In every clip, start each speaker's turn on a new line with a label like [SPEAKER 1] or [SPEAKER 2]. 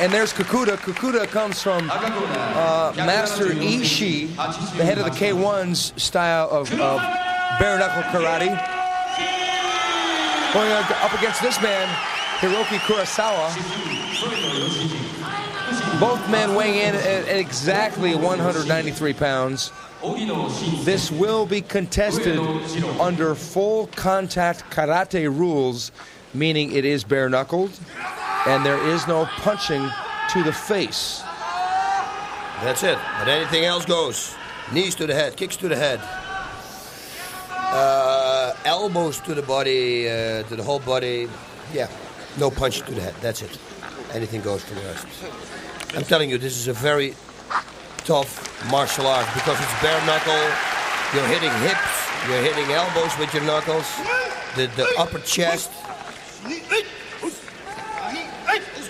[SPEAKER 1] And there's Kakuda. Kakuda comes from Master Ishii, the head of the K1's style of bare knuckle karate. Going up against this man, Hiroki Kurosawa. Both men weighing in at exactly 193 pounds. This will be contested under full contact karate rules, meaning it is bare knuckled. And there is no punching to the face.
[SPEAKER 2] That's it. But anything else goes. Knees to the head, kicks to the head. Elbows to the body, to the whole body. Yeah, no punch to the head. That's it. Anything goes for the rest. I'm telling you, this is a very tough martial art because it's bare knuckle. You're hitting hips, you're hitting elbows with your knuckles. The upper chest.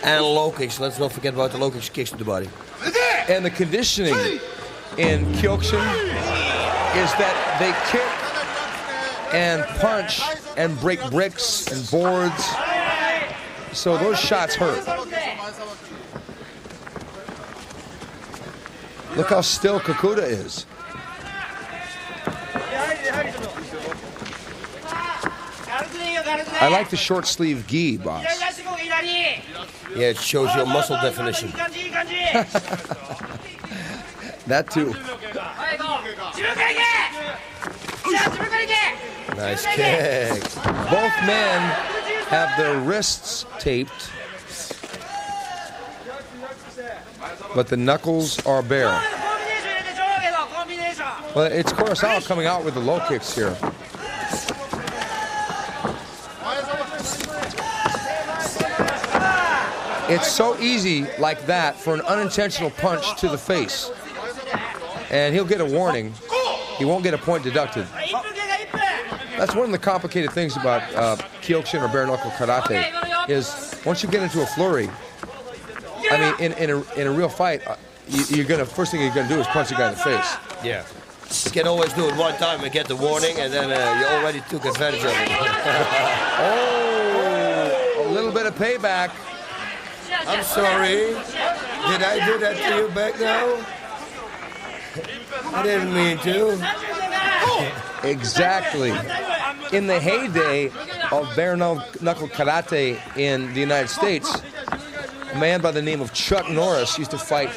[SPEAKER 2] And low kicks. Let's not forget about the low kicks to the body.
[SPEAKER 1] And the conditioning in Kyokushin is that they kick and punch and break bricks and boards. So those shots hurt. Look how still Kakuda is. I like the short sleeve gi, boss.
[SPEAKER 2] Yeah, it shows your muscle definition.
[SPEAKER 1] That too.
[SPEAKER 2] Nice kick.
[SPEAKER 1] Both men have their wrists taped, but the knuckles are bare. Well, it's Kurosawa coming out with the low kicks here. It's so easy like that for an unintentional punch to the face. And he'll get a warning. He won't get a point deducted. That's one of the complicated things about Kyokushin or bare knuckle karate is once you get into a flurry, I mean, in a real fight, first thing you're gonna do is punch the guy in the face.
[SPEAKER 2] Yeah. You can always do it one time and get the warning, and then you already took advantage of it.
[SPEAKER 1] Oh, a little bit of payback.
[SPEAKER 2] I'm sorry. Did I do that to you back now? I didn't mean to.
[SPEAKER 1] Exactly. In the heyday of bare knuckle karate in the United States, a man by the name of Chuck Norris used to fight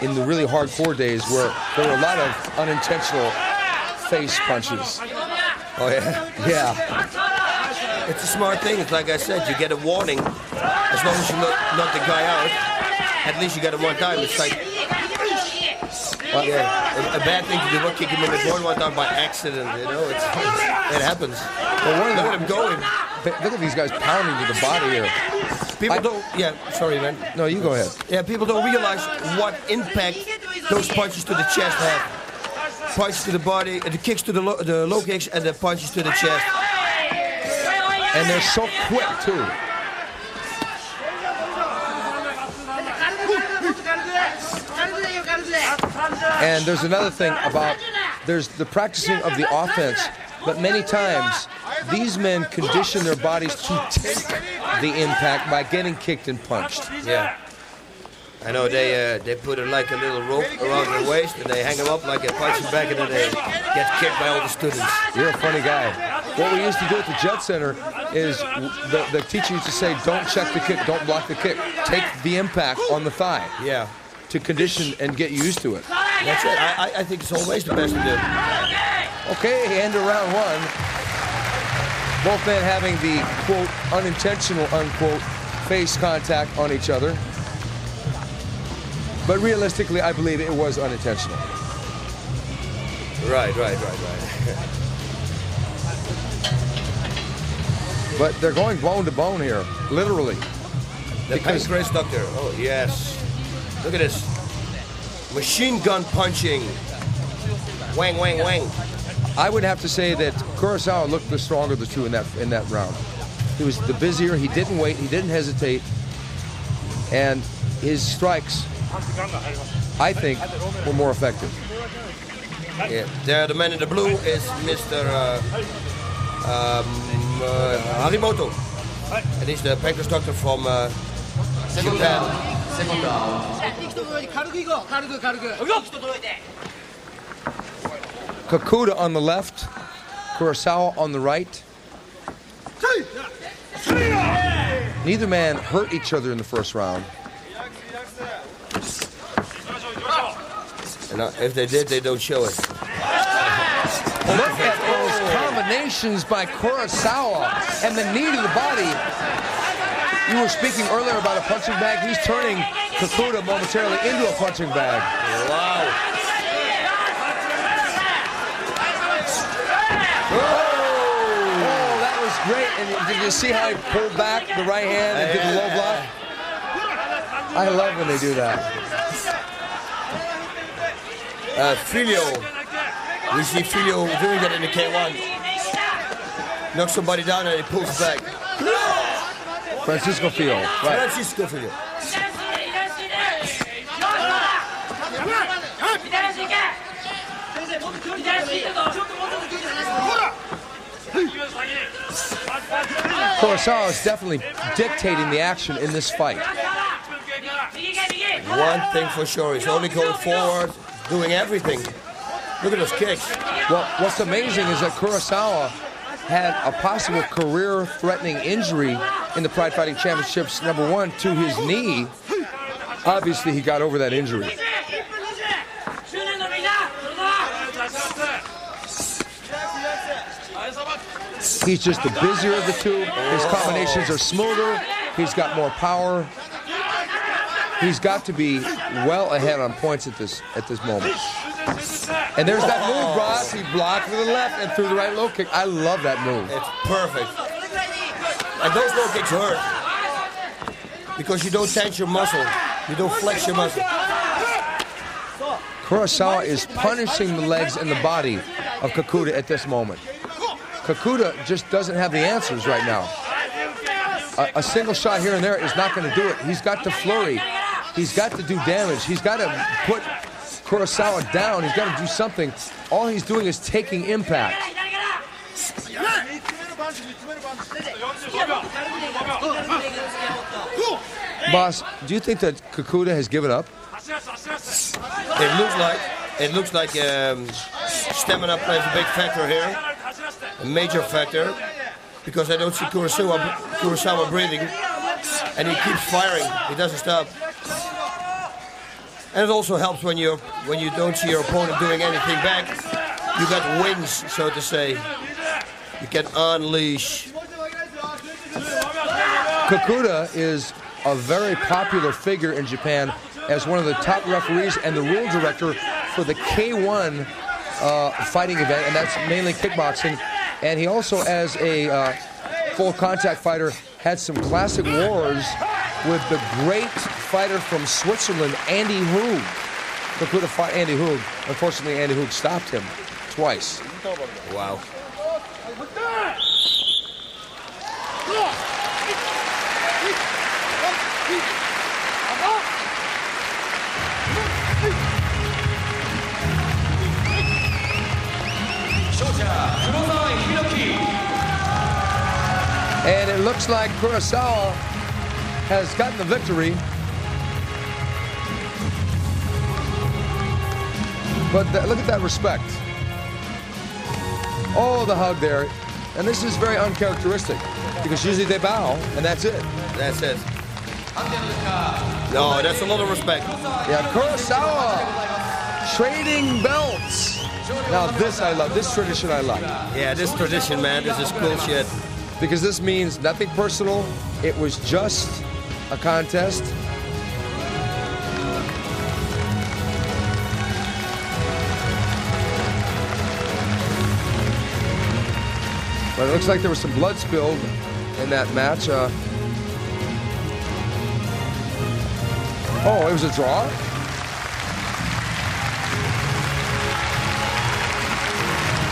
[SPEAKER 1] in the really hardcore days where there were a lot of unintentional face punches.
[SPEAKER 2] Oh, yeah?
[SPEAKER 1] Yeah.
[SPEAKER 2] It's a smart thing. It's like I said, you get a warning. As long as you knock the guy out, at least you get it one time. It's like, yeah, a bad thing to do, kick him in the groin one time by accident, you know? It happens.
[SPEAKER 1] Well,
[SPEAKER 2] look at him going.
[SPEAKER 1] Look at these guys pounding to the body here.
[SPEAKER 2] People don't, yeah, sorry, man.
[SPEAKER 1] No, you go ahead.
[SPEAKER 2] Yeah, people don't realize what impact those punches to the chest have. Punches to the body, the kicks to the low kicks, and the punches to the chest.
[SPEAKER 1] And they're so quick, too. And there's another thing about, there's the practicing of the offense, but many times these men condition their bodies to take the impact by getting kicked and punched.
[SPEAKER 2] Yeah. I know they put it like a little rope around their waist and they hang them up like a punching bag and then they get kicked by all the students.
[SPEAKER 1] You're a funny guy. What we used to do at the Jet Center is the teacher used to say, don't check the kick, don't block the kick. Take the impact on the thigh.
[SPEAKER 2] Yeah.
[SPEAKER 1] To condition and get used to it.
[SPEAKER 2] That's it. I think it's always the best to do.
[SPEAKER 1] Okay, end of round one. Both men having the, quote, unintentional, unquote, face contact on each other. But realistically, I believe it was unintentional.
[SPEAKER 2] Right.
[SPEAKER 1] But they're going bone to bone here, literally.
[SPEAKER 2] The pancreas doctor. Oh, yes. Look at this. Machine gun punching. Wang, wang, wang.
[SPEAKER 1] I would have to say that Kurosawa looked the stronger of the two in that round. He was the busier. He didn't wait. He didn't hesitate. And his strikes, I think, were more effective.
[SPEAKER 2] Yeah. There, the man in the blue is Mr. Harimoto. And he's the pancreas doctor from Japan.
[SPEAKER 1] Kakuta on the left, Kurosawa on the right. Neither man hurt each other in the first round.
[SPEAKER 2] And if they did, they don't show it.
[SPEAKER 1] Look at those combinations by Kurosawa and the knee to the body. You were speaking earlier about a punching bag. He's turning Kakuta momentarily into a punching bag.
[SPEAKER 2] Wow.
[SPEAKER 1] Oh, that was great. And did you see how he pulled back the right hand and did the low block? I love when they do that.
[SPEAKER 2] Filio. We see Filio doing that in the K1. Knocks somebody down and he pulls back.
[SPEAKER 1] Francisco Filio. Right.
[SPEAKER 2] Francisco Filio.
[SPEAKER 1] Kurosawa is definitely dictating the action in this fight.
[SPEAKER 2] One thing for sure, he's only going forward, doing everything. Look at those kicks.
[SPEAKER 1] Well, what's amazing is that Kurosawa had a possible career-threatening injury in the Pride Fighting Championships, number one, to his knee. Obviously, he got over that injury. He's just the busier of the two. His combinations are smoother. He's got more power. He's got to be well ahead on points at this moment. And there's that move, Ross. He blocked with the left and threw the right low kick. I love that move.
[SPEAKER 2] It's perfect. And those low kicks hurt. Because you don't tense your muscle. You don't flex your muscle.
[SPEAKER 1] Kurosawa is punishing the legs and the body of Kakuta at this moment. Kakuta just doesn't have the answers right now. A single shot here and there is not going to do it. He's got to flurry. He's got to do damage. He's got to put Kurosawa down. He's got to do something. All he's doing is taking impact. Boss, do you think that Kakuta has given up?
[SPEAKER 2] It looks like stamina plays a big factor here, a major factor, because I don't see Kurosawa breathing, and he keeps firing. He doesn't stop. And it also helps when you don't see your opponent doing anything back. You got wings, so to say. You can unleash.
[SPEAKER 1] Kakuta is a very popular figure in Japan as one of the top referees and the rule director for the K1 fighting event, and that's mainly kickboxing. And he also, as a full contact fighter, had some classic wars with the great fighter from Switzerland, Andy Hoog. Kakuta fought Andy Hoog. Unfortunately, Andy Hoog stopped him twice.
[SPEAKER 2] Wow.
[SPEAKER 1] And it looks like Kurosawa has gotten the victory. But look at that respect. Oh, the hug there. And this is very uncharacteristic because usually they bow and that's it.
[SPEAKER 2] That's it. No, that's a lot of respect.
[SPEAKER 1] Yeah, Kurosawa trading belts. Now this I love. This tradition I like.
[SPEAKER 2] Yeah, this tradition, man, this is cool shit.
[SPEAKER 1] Because this means nothing personal. It was just a contest. But it looks like there was some blood spilled in that match. Oh, it was a draw?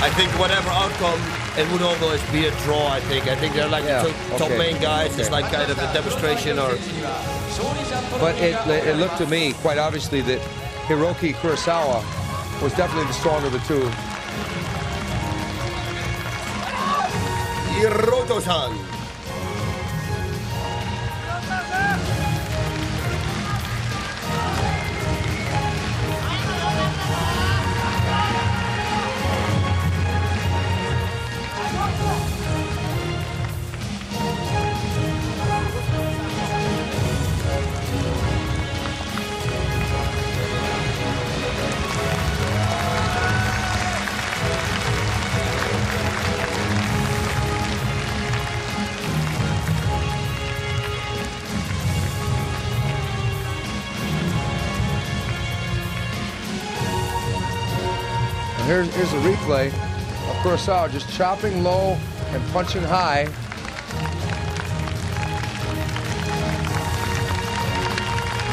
[SPEAKER 2] I think whatever outcome, it would always be a draw, I think. I think they're like the top main guys. It's like kind of a demonstration or...
[SPEAKER 1] But it looked to me, quite obviously, that Hiroki Kurosawa was definitely the stronger of the two.
[SPEAKER 2] Hiroto-san.
[SPEAKER 1] Here's a replay of Kurosawa just chopping low and punching high.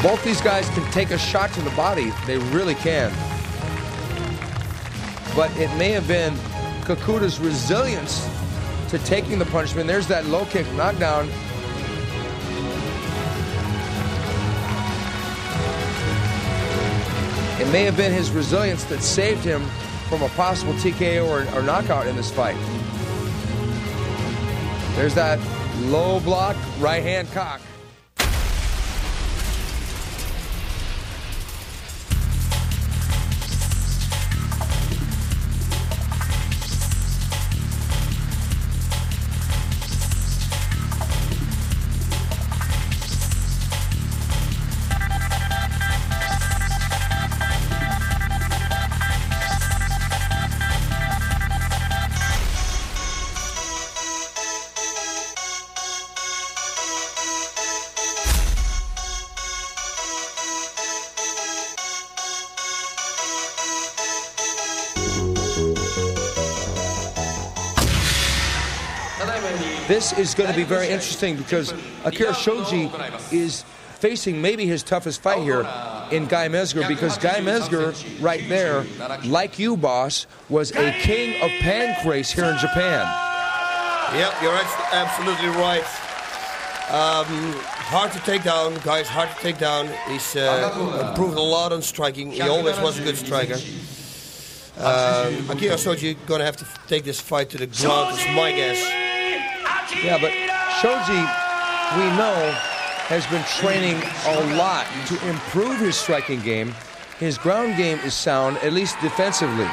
[SPEAKER 1] Both these guys can take a shot to the body. They really can. But it may have been Kakuda's resilience to taking the punishment. There's that low kick knockdown. It may have been his resilience that saved him from a possible TKO or knockout in this fight. There's that low block, right hand cock. This is going to be very interesting because Akira Shoji is facing maybe his toughest fight here in Guy Mezger, because Guy Mezger, right there, like you, boss, was a king of pancrase here in Japan.
[SPEAKER 2] Yep, you're absolutely right. Hard to take down, guys, hard to take down. He's improved a lot on striking. He always was a good striker. Akira Shoji gonna have to take this fight to the ground, is my guess.
[SPEAKER 1] Yeah, but Shoji, we know, has been training a lot to improve his striking game. His ground game is sound, at least defensively.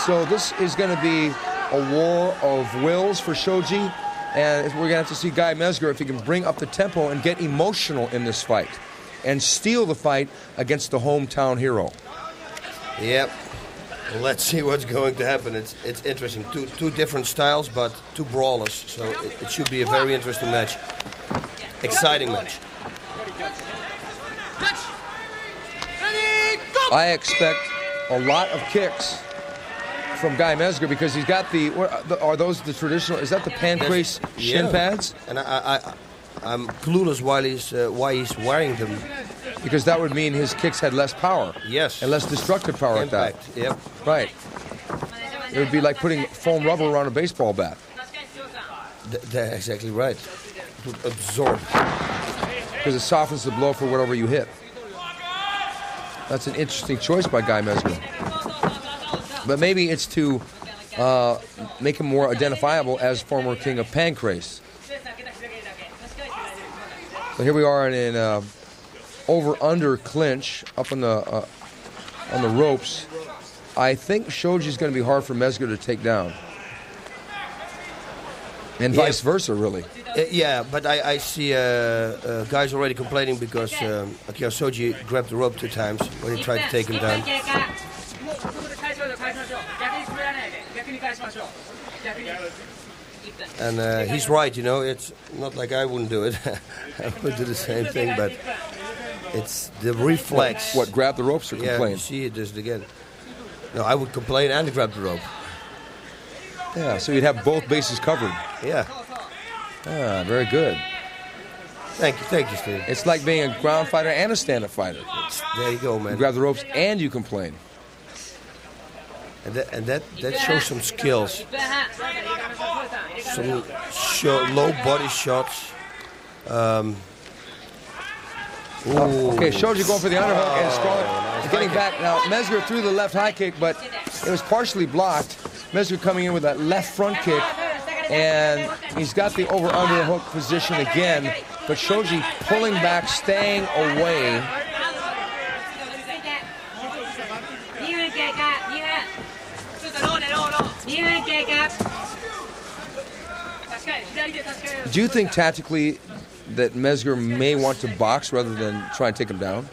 [SPEAKER 1] So this is going to be a war of wills for Shoji, and we're going to have to see Guy Mezger if he can bring up the tempo and get emotional in this fight and steal the fight against the hometown hero.
[SPEAKER 2] Yep. Let's see what's going to happen. It's interesting. Two different styles, but two brawlers. So it should be a very interesting match. Exciting match.
[SPEAKER 1] I expect a lot of kicks from Guy Mezger because he's got are those the traditional, is that the pancrase shin pads?
[SPEAKER 2] And I'm clueless why he's wearing them.
[SPEAKER 1] Because that would mean his kicks had less power.
[SPEAKER 2] Yes.
[SPEAKER 1] And less destructive power
[SPEAKER 2] Impact,
[SPEAKER 1] at that.
[SPEAKER 2] Yep.
[SPEAKER 1] Right. It would be like putting foam rubber around a baseball bat.
[SPEAKER 2] That's exactly right. It would absorb.
[SPEAKER 1] Because it softens the blow for whatever you hit. That's an interesting choice by Guy Mezger. But maybe it's to make him more identifiable as former king of pancrase. So here we are in an over-under clinch up on the ropes. I think Shoji's going to be hard for MEZGER to take down. And vice versa, really.
[SPEAKER 2] Yeah, but I see guys already complaining because Akira Shoji grabbed the rope 2 times when he tried to take him down. And he's right, you know, it's not like I wouldn't do it. I would do the same thing, but it's the reflex.
[SPEAKER 1] What, grab the ropes or complain?
[SPEAKER 2] Yeah, you see it does it again. No, I would complain and grab the rope.
[SPEAKER 1] Yeah, so you'd have both bases covered.
[SPEAKER 2] Yeah.
[SPEAKER 1] Ah, very good.
[SPEAKER 2] Thank you, Steve.
[SPEAKER 1] It's like being a ground fighter and a stand-up fighter.
[SPEAKER 2] There you go, man.
[SPEAKER 1] You grab the ropes and you complain.
[SPEAKER 2] And that shows some skills. Some low body shots.
[SPEAKER 1] Okay, Shoji going for the underhook and strong. He's getting back now. MEZGER threw the left high kick, but it was partially blocked. MEZGER coming in with that left front kick, and he's got the over-underhook position again, but Shoji pulling back, staying away. Do you think tactically that MEZGER may want to box rather than try and take him down?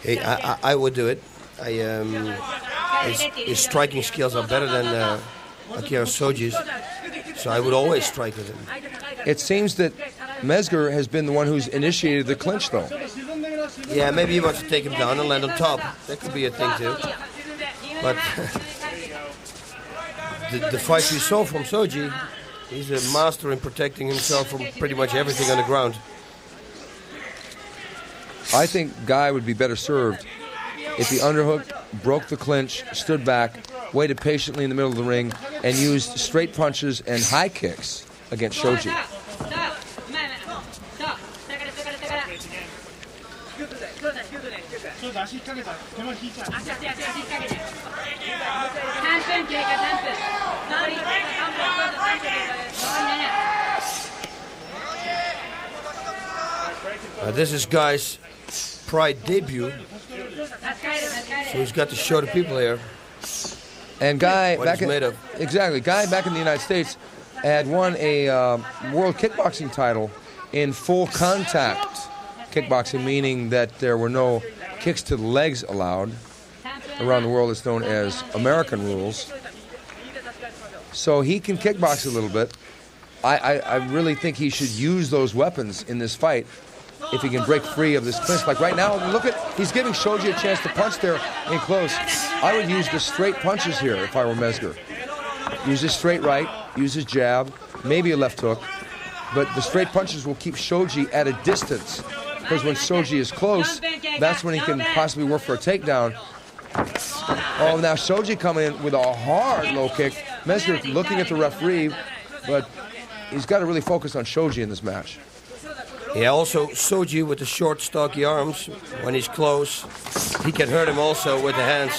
[SPEAKER 2] Hey, I would do it. His striking skills are better than Akira Shoji's, so I would always strike with him.
[SPEAKER 1] It seems that MEZGER has been the one who's initiated the clinch, though.
[SPEAKER 2] Yeah, maybe he wants to take him down and land on top. That could be a thing too. But the fight we saw from Shoji, he's a master in protecting himself from pretty much everything on the ground.
[SPEAKER 1] I think Guy would be better served if he underhooked, broke the clinch, stood back, waited patiently in the middle of the ring, and used straight punches and high kicks against Shoji.
[SPEAKER 2] This is Guy's Pride debut, so he's got to show the people here.
[SPEAKER 1] And Guy
[SPEAKER 2] what
[SPEAKER 1] back
[SPEAKER 2] he's made of.
[SPEAKER 1] Exactly. Guy back in the United States had won a world kickboxing title in full contact kickboxing, meaning that there were no kicks to the legs allowed. Around the world, it's known as American rules. So he can kickbox a little bit. I really think he should use those weapons in this fight if he can break free of this clinch. Like right now, look at, he's giving Shoji a chance to punch there in close. I would use the straight punches here if I were MEZGER. Use his straight right, use his jab, maybe a left hook, but the straight punches will keep Shoji at a distance, because when Shoji is close, that's when he can possibly work for a takedown. Oh, now Shoji coming in with a hard low kick. MEZGER looking at the referee, but he's got to really focus on Shoji in this match.
[SPEAKER 2] Yeah, also Shoji with the short, stocky arms. When he's close, he can hurt him also with the hands.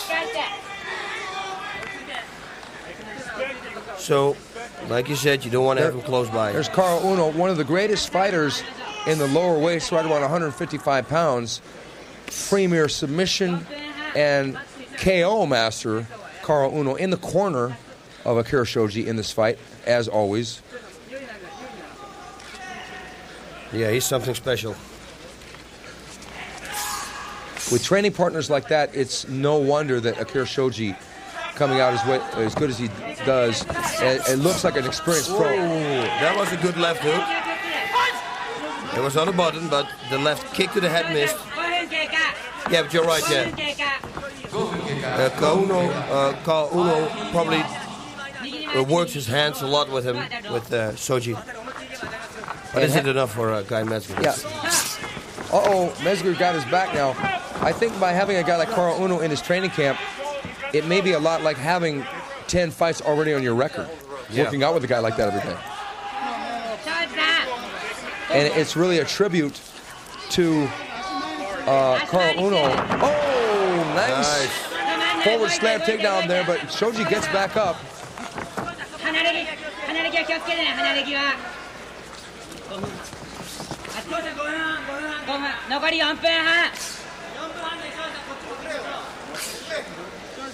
[SPEAKER 2] So, like you said, you don't want to have him close by.
[SPEAKER 1] There's Karl Uno, one of the greatest fighters in the lower weights, right around 155 pounds. Premier submission and KO master Karl Uno in the corner of Akira Shoji in this fight, as always.
[SPEAKER 2] Yeah, he's something special.
[SPEAKER 1] With training partners like that, it's no wonder that Akira Shoji, coming out as good as he does, it looks like an experienced pro.
[SPEAKER 2] That was a good left hook. It was on the button, but the left kick to the head missed. Yeah, but you're right, yeah. Karl Uno probably works his hands a lot with him, with Shoji. But is it enough for Guy MEZGER?
[SPEAKER 1] Yeah. Uh-oh, MEZGER got his back now. I think by having a guy like Karl Uno in his training camp, it may be a lot like having 10 fights already on your record. Yeah. Working out with a guy like that every day. And it's really a tribute to Karl Uno. Oh, nice. Forward slam takedown there, but Shoji gets back up.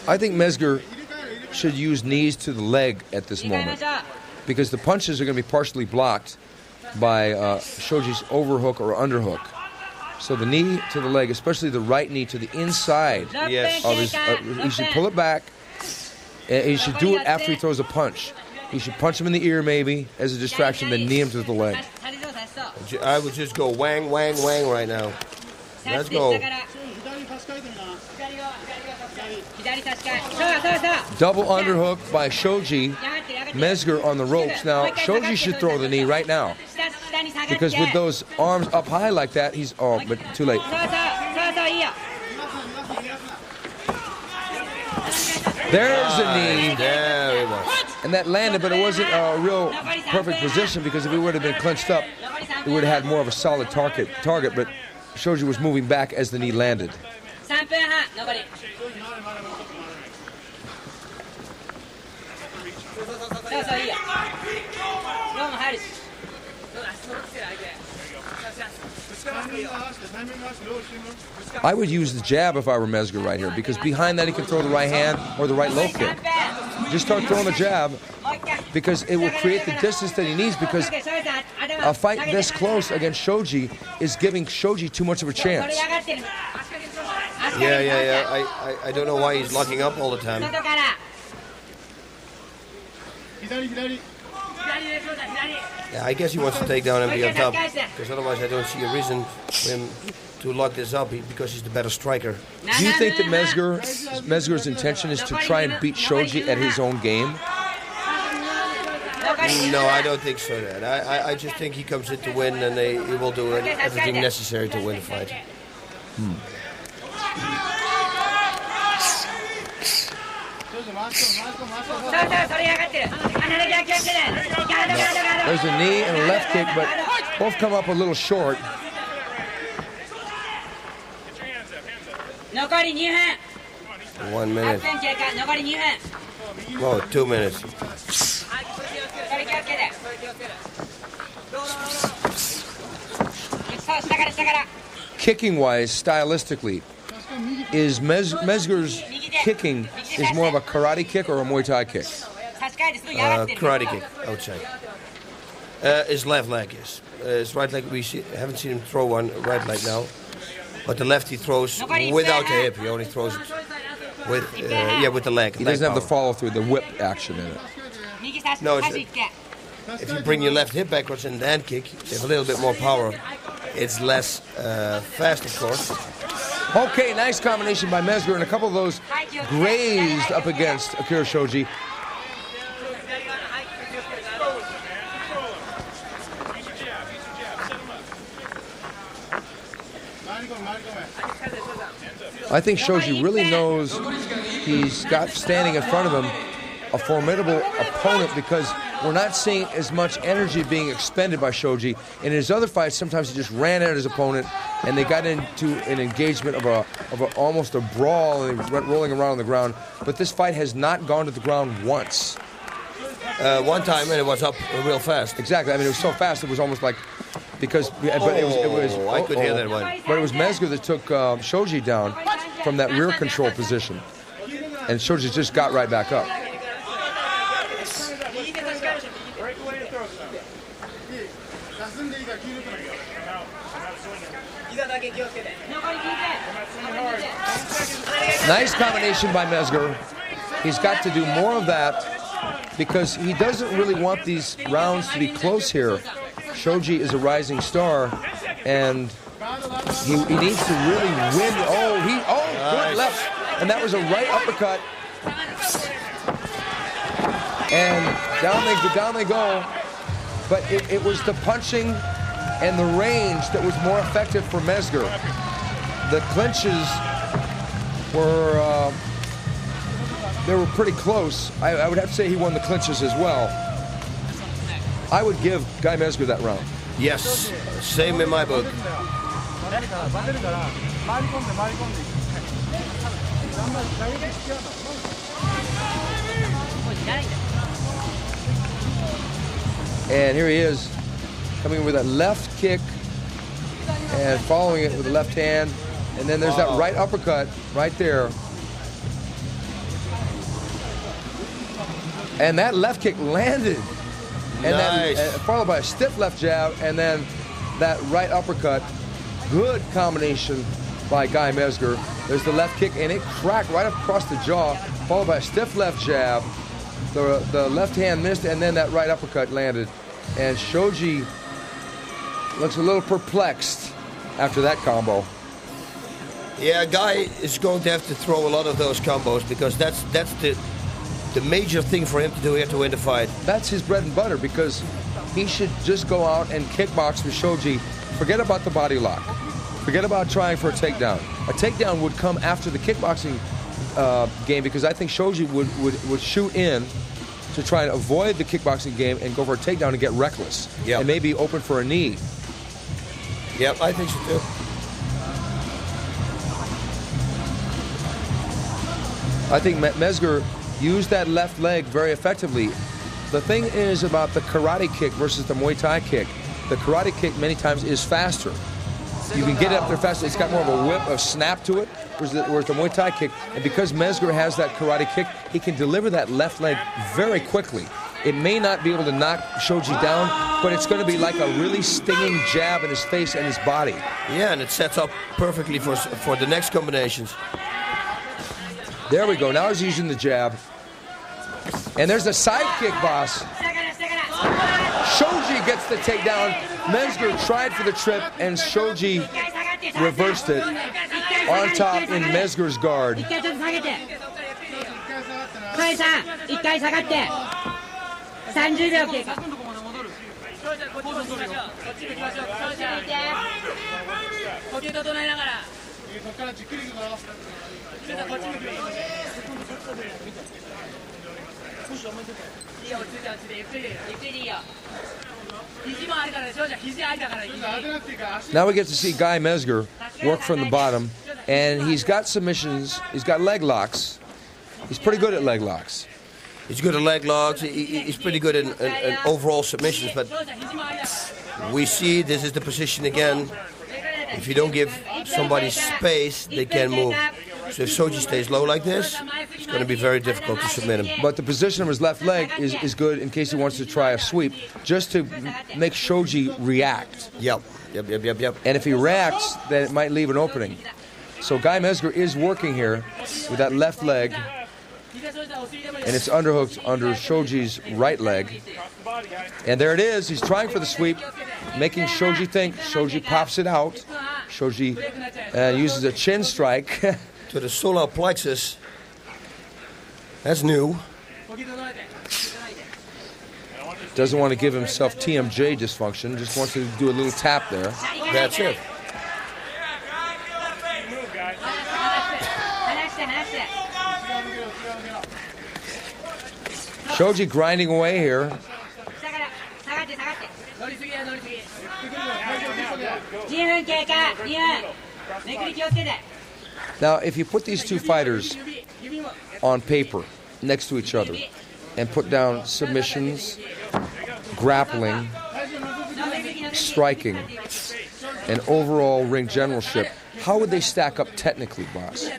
[SPEAKER 1] I think MEZGER should use knees to the leg at this moment because the punches are going to be partially blocked by Shoji's overhook or underhook. So the knee to the leg, especially the right knee to the inside
[SPEAKER 2] Yes.
[SPEAKER 1] of his, he should pull it back. And he should do it after he throws a punch. He should punch him in the ear maybe as a distraction, then knee him to the leg.
[SPEAKER 2] I would just go wang, wang, wang right now. Let's go.
[SPEAKER 1] Double underhook by Shoji. MEZGER on the ropes. Now, Shoji should throw the knee right now. Because with those arms up high like that, he's... Oh, but too late. There's a knee.
[SPEAKER 2] There it was.
[SPEAKER 1] And that landed, but it wasn't a real perfect position because if it would have been clenched up, it would have had more of a solid target. But Shoji was moving back as the knee landed. I would use the jab if I were MEZGER right here because behind that he can throw the right hand or the right low kick. Just start throwing the jab because it will create the distance that he needs because a fight this close against Shoji is giving Shoji too much of a chance.
[SPEAKER 2] Yeah. I don't know why he's locking up all the time. Yeah, I guess he wants to take down and be on top because otherwise I don't see a reason for him to lock this up because he's the better striker.
[SPEAKER 1] Do you think that MEZGER's intention is to try and beat Shoji at his own game?
[SPEAKER 2] No, I don't think so. I just think he comes in to win and he will do everything necessary to win the fight.
[SPEAKER 1] There's a knee and a left kick, but both come up a little short.
[SPEAKER 2] 1 minute. Oh, 2 minutes.
[SPEAKER 1] Kicking-wise, stylistically, is MEZGER's kicking is more of a karate kick or a Muay Thai kick?
[SPEAKER 2] Karate kick, I would say. His left leg is. His right leg, haven't seen him throw one right leg now. But the left he throws without the hip. He only throws it with the leg.
[SPEAKER 1] He doesn't have the follow-through, the whip action in it.
[SPEAKER 2] No, if you bring your left hip backwards in the hand kick, you have a little bit more power. It's less fast, of course.
[SPEAKER 1] Okay, nice combination by MEZGER, and a couple of those grazed up against Akira Shoji. I think Shoji really knows he's got standing in front of him a formidable opponent because we're not seeing as much energy being expended by Shoji. In his other fights, sometimes he just ran at his opponent and they got into an engagement of almost a brawl and they went rolling around on the ground. But this fight has not gone to the ground once.
[SPEAKER 2] One time and it was up real fast.
[SPEAKER 1] Exactly. I mean, it was so fast it was almost like because. But
[SPEAKER 2] I could hear that one.
[SPEAKER 1] But it was MEZGER that took Shoji down from that rear control position, and Shoji just got right back up. Nice combination by MEZGER. He's got to do more of that because he doesn't really want these rounds to be close here. Shoji is a rising star, and he needs to really win. Good left, and that was a right uppercut. And down they go. But it was the punching and the range that was more effective for MEZGER. The clinches were they were pretty close. I would have to say he won the clinches as well. I would give Guy MEZGER that round.
[SPEAKER 2] Yes, same in my book.
[SPEAKER 1] And here he is, coming with a left kick and following it with the left hand. And then there's that right uppercut right there. And that left kick landed. And
[SPEAKER 2] Nice.
[SPEAKER 1] then followed by a stiff left jab, and then that right uppercut. Good combination by Guy MEZGER. There's the left kick, and it cracked right up across the jaw, followed by a stiff left jab. The left hand missed, and then that right uppercut landed. And Shoji looks a little perplexed after that combo.
[SPEAKER 2] Yeah, Guy is going to have to throw a lot of those combos because that's the major thing for him to do here to win the fight.
[SPEAKER 1] That's his bread and butter, because he should just go out and kickbox with Shoji. Forget about the body lock. Forget about trying for a takedown. A takedown would come after the kickboxing game, because I think Shoji would shoot in to try and avoid the kickboxing game and go for a takedown and get reckless.
[SPEAKER 2] Yep.
[SPEAKER 1] And maybe open for a knee.
[SPEAKER 2] Yep, I think so too.
[SPEAKER 1] I think MEZGER used that left leg very effectively. The thing is about the karate kick versus the Muay Thai kick. The karate kick many times is faster. You can get it up there faster. It's got more of a whip, a snap to it, whereas the Muay Thai kick. And because MEZGER has that karate kick, he can deliver that left leg very quickly. It may not be able to knock Shoji down, but it's going to be like a really stinging jab in his face and his body.
[SPEAKER 2] Yeah, and it sets up perfectly for the next combinations.
[SPEAKER 1] There we go. Now he's using the jab. And there's a side kick, boss. Shoji gets the takedown. MEZGER tried for the trip, and Shoji reversed it on top in MEZGER's guard. Now we get to see Guy MEZGER work from the bottom, and he's got submissions, he's got leg locks. He's pretty good at leg locks.
[SPEAKER 2] He's good at leg locks, he's pretty good in overall submissions, but we see this is the position again. If you don't give somebody space, they can move. So if Shoji stays low like this, it's going to be very difficult to submit him.
[SPEAKER 1] But the position of his left leg is good in case he wants to try a sweep, just to make Shoji react.
[SPEAKER 2] Yep.
[SPEAKER 1] And if he reacts, then it might leave an opening. So Guy MEZGER is working here with that left leg, and it's underhooked under Shoji's right leg. And there it is. He's trying for the sweep, making Shoji think. Shoji pops it out. Shoji uses a chin strike.
[SPEAKER 2] To the solar plexus. That's new.
[SPEAKER 1] Doesn't want to give himself TMJ dysfunction. Just wants to do a little tap there.
[SPEAKER 2] That's it.
[SPEAKER 1] Shoji grinding away here. Now, if you put these two fighters on paper next to each other and put down submissions, grappling, striking, and overall ring generalship, how would they stack up technically, boss?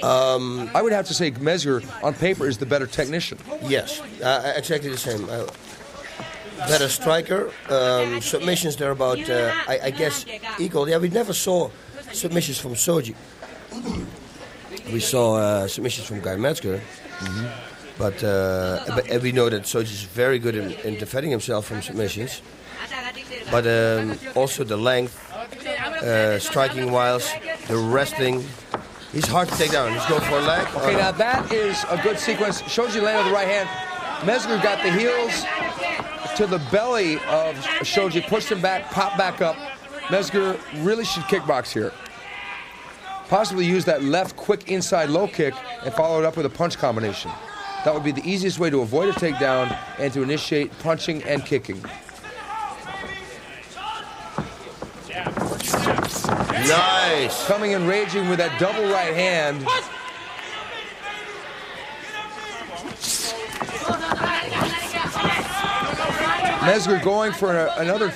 [SPEAKER 1] I would have to say MEZGER on paper is the better technician.
[SPEAKER 2] Yes, exactly the same. Better striker. Submissions, they're about, I guess, equal. Yeah, we never saw submissions from Shoji. We saw submissions from Guy MEZGER. But we know that Shoji is very good in defending himself from submissions. But also the length, striking whiles, the wrestling. He's hard to take down. He's going for a leg.
[SPEAKER 1] Okay, now that is a good sequence. Shoji landed the right hand. MEZGER got the heels to the belly of Shoji, pushed him back, popped back up. MEZGER really should kickbox here. Possibly use that left quick inside low kick and follow it up with a punch combination. That would be the easiest way to avoid a takedown and to initiate punching and kicking.
[SPEAKER 2] Nice.
[SPEAKER 1] Coming and raging with that double right hand. MEZGER going for another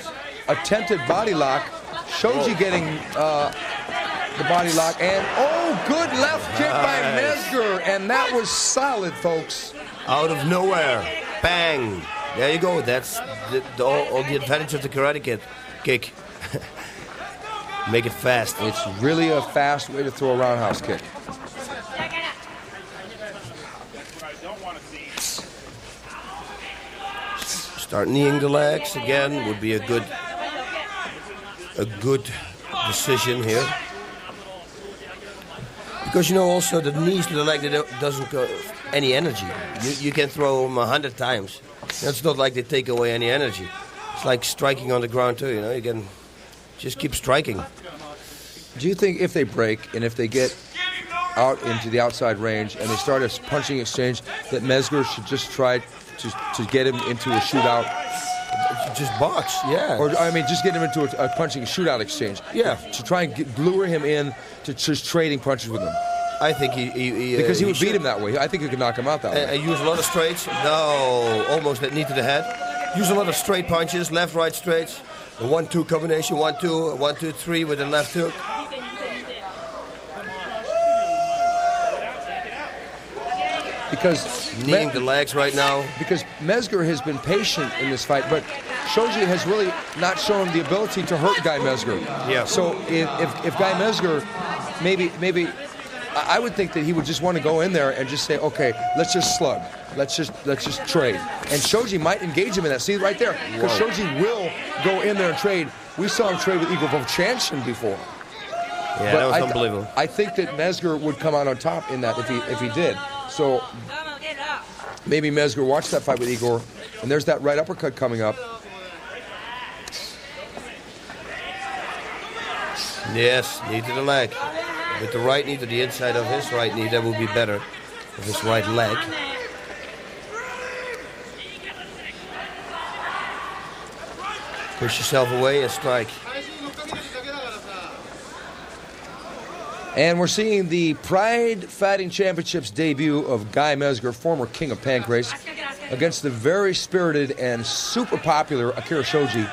[SPEAKER 1] attempted body lock. Shoji getting the body lock, and oh, good left kick by MEZGER, and that was solid, folks.
[SPEAKER 2] Out of nowhere. Bang. There you go. That's all the advantage of the karate kick. Make it fast.
[SPEAKER 1] It's really a fast way to throw a roundhouse kick.
[SPEAKER 2] Start kneeing the legs again would be a good decision here. Because, you know, also the knees to the leg, they doesn't go any energy. You can throw them 100 times. It's not like they take away any energy. It's like striking on the ground too, you know. You can just keep striking.
[SPEAKER 1] Do you think if they break and if they get out into the outside range and they start a punching exchange, that MEZGER should just try to get him into a shootout?
[SPEAKER 2] Just box, yeah.
[SPEAKER 1] Or, I mean, just get him into a punching shootout exchange.
[SPEAKER 2] Yeah.
[SPEAKER 1] To try and lure him in to just trading punches with him.
[SPEAKER 2] I think
[SPEAKER 1] because he would beat him that way. I think he could knock him out that way.
[SPEAKER 2] Use a lot of straights. No, almost that knee to the head. Use a lot of straight punches, left, right, straights. A 1-2 combination, 1-2, 1-2-3 with the left hook.
[SPEAKER 1] Because
[SPEAKER 2] kneeing the legs right now.
[SPEAKER 1] Because MEZGER has been patient in this fight, but SHOJI has really not shown the ability to hurt Guy MEZGER.
[SPEAKER 2] Yeah.
[SPEAKER 1] So if Guy MEZGER, maybe I would think that he would just want to go in there and just say, okay, let's just slug, let's just trade, and SHOJI might engage him in that. See right there, because SHOJI will go in there and trade. We saw him trade with VOVCHANCHYN before.
[SPEAKER 2] Yeah, but that was unbelievable.
[SPEAKER 1] I think that MEZGER would come out on top in that if he did. So maybe MEZGER watched that fight with Igor, and there's that right uppercut coming up.
[SPEAKER 2] Yes, knee to the leg. With the right knee to the inside of his right knee, that would be better. Of his right leg. Push yourself away and strike.
[SPEAKER 1] And we're seeing the Pride Fighting Championships debut of Guy MEZGER, former king of Pancrase, against the very spirited and super popular AKIRA SHOJI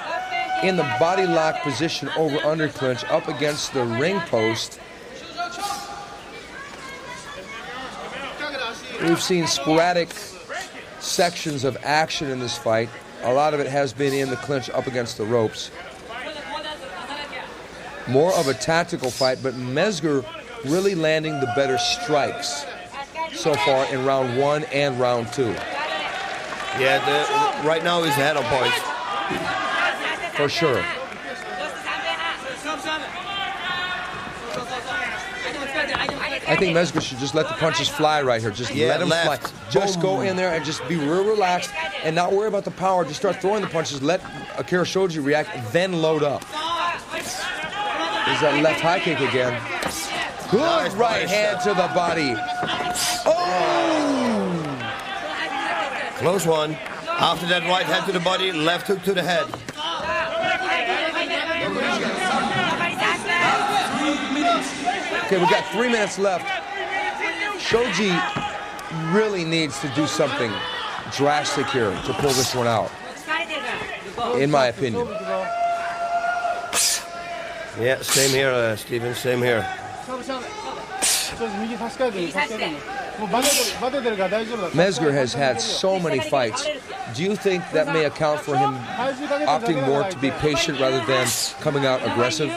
[SPEAKER 1] in the body lock position over under clinch up against the ring post. We've seen sporadic sections of action in this fight. A lot of it has been in the clinch up against the ropes. More of a tactical fight, but MEZGER really landing the better strikes so far in round 1 and round 2.
[SPEAKER 2] Yeah, right now he's ahead on points.
[SPEAKER 1] For sure. I think MEZGER should just let the punches fly right here. Just let them fly. Just go in there and just be real relaxed and not worry about the power. Just start throwing the punches. Let AKIRA SHOJI react, then load up. There's that left high kick again. Good right hand to the body. Oh!
[SPEAKER 2] Close one. After that right hand to the body, left hook to the head.
[SPEAKER 1] Okay, we got 3 minutes left. SHOJI really needs to do something drastic here to pull this one out, in my opinion.
[SPEAKER 2] Yeah, same here, Steven, same here.
[SPEAKER 1] MEZGER has had so many fights. Do you think that may account for him opting more to be patient rather than coming out aggressive?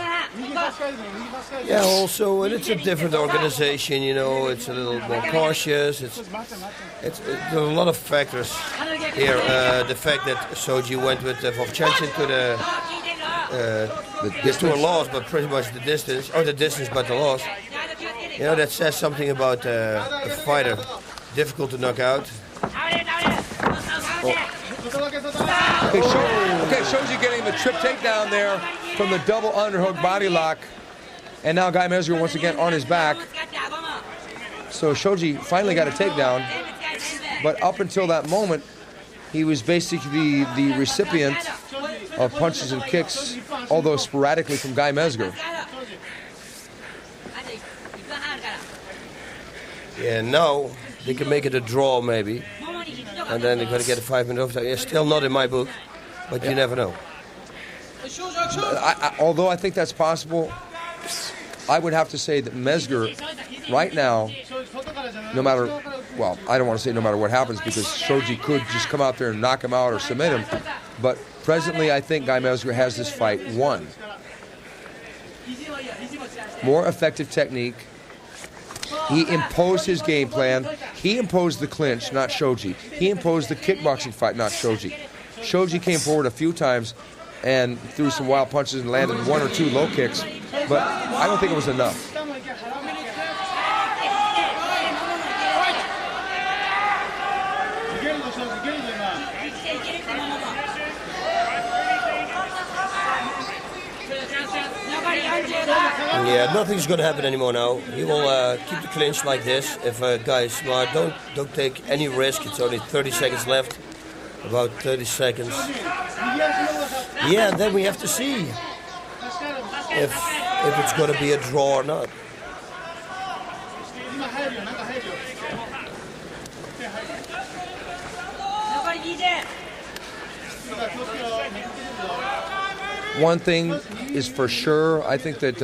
[SPEAKER 2] Yeah, also, and it's a different organization, you know, it's a little more cautious. It's there are a lot of factors here. The fact that SHOJI went with VOVCHANCHYN to the to a loss, but pretty much the distance, or the distance but the loss. You know, that says something about a fighter. Difficult to knock out.
[SPEAKER 1] Okay, SHOJI getting the trip takedown there from the double underhook body lock. And now Guy MEZGER once again on his back. So SHOJI finally got a takedown. But up until that moment, he was basically the recipient of punches and kicks, although sporadically from Guy MEZGER.
[SPEAKER 2] Yeah, now they can make it a draw maybe. And then they're going to get a 5-minute overtime. Yeah, still not in my book, but you never know.
[SPEAKER 1] Although I think that's possible, I would have to say that MEZGER, right now, no matter well, I don't want to say no matter what happens because Shoji could just come out there and knock him out or submit him. But presently, I think Guy Mezger has this fight won. More effective technique. He imposed his game plan. He imposed the clinch, not Shoji. He imposed the kickboxing fight, not Shoji. Shoji came forward a few times and threw some wild punches and landed 1 or 2 low kicks, but I don't think it was enough.
[SPEAKER 2] Yeah, nothing's going to happen anymore now. He will keep the clinch like this. If a guy is smart, don't take any risk. It's only 30 seconds left. About 30 seconds. Yeah, then we have to see if it's going to be a draw or not.
[SPEAKER 1] One thing is for sure, I think that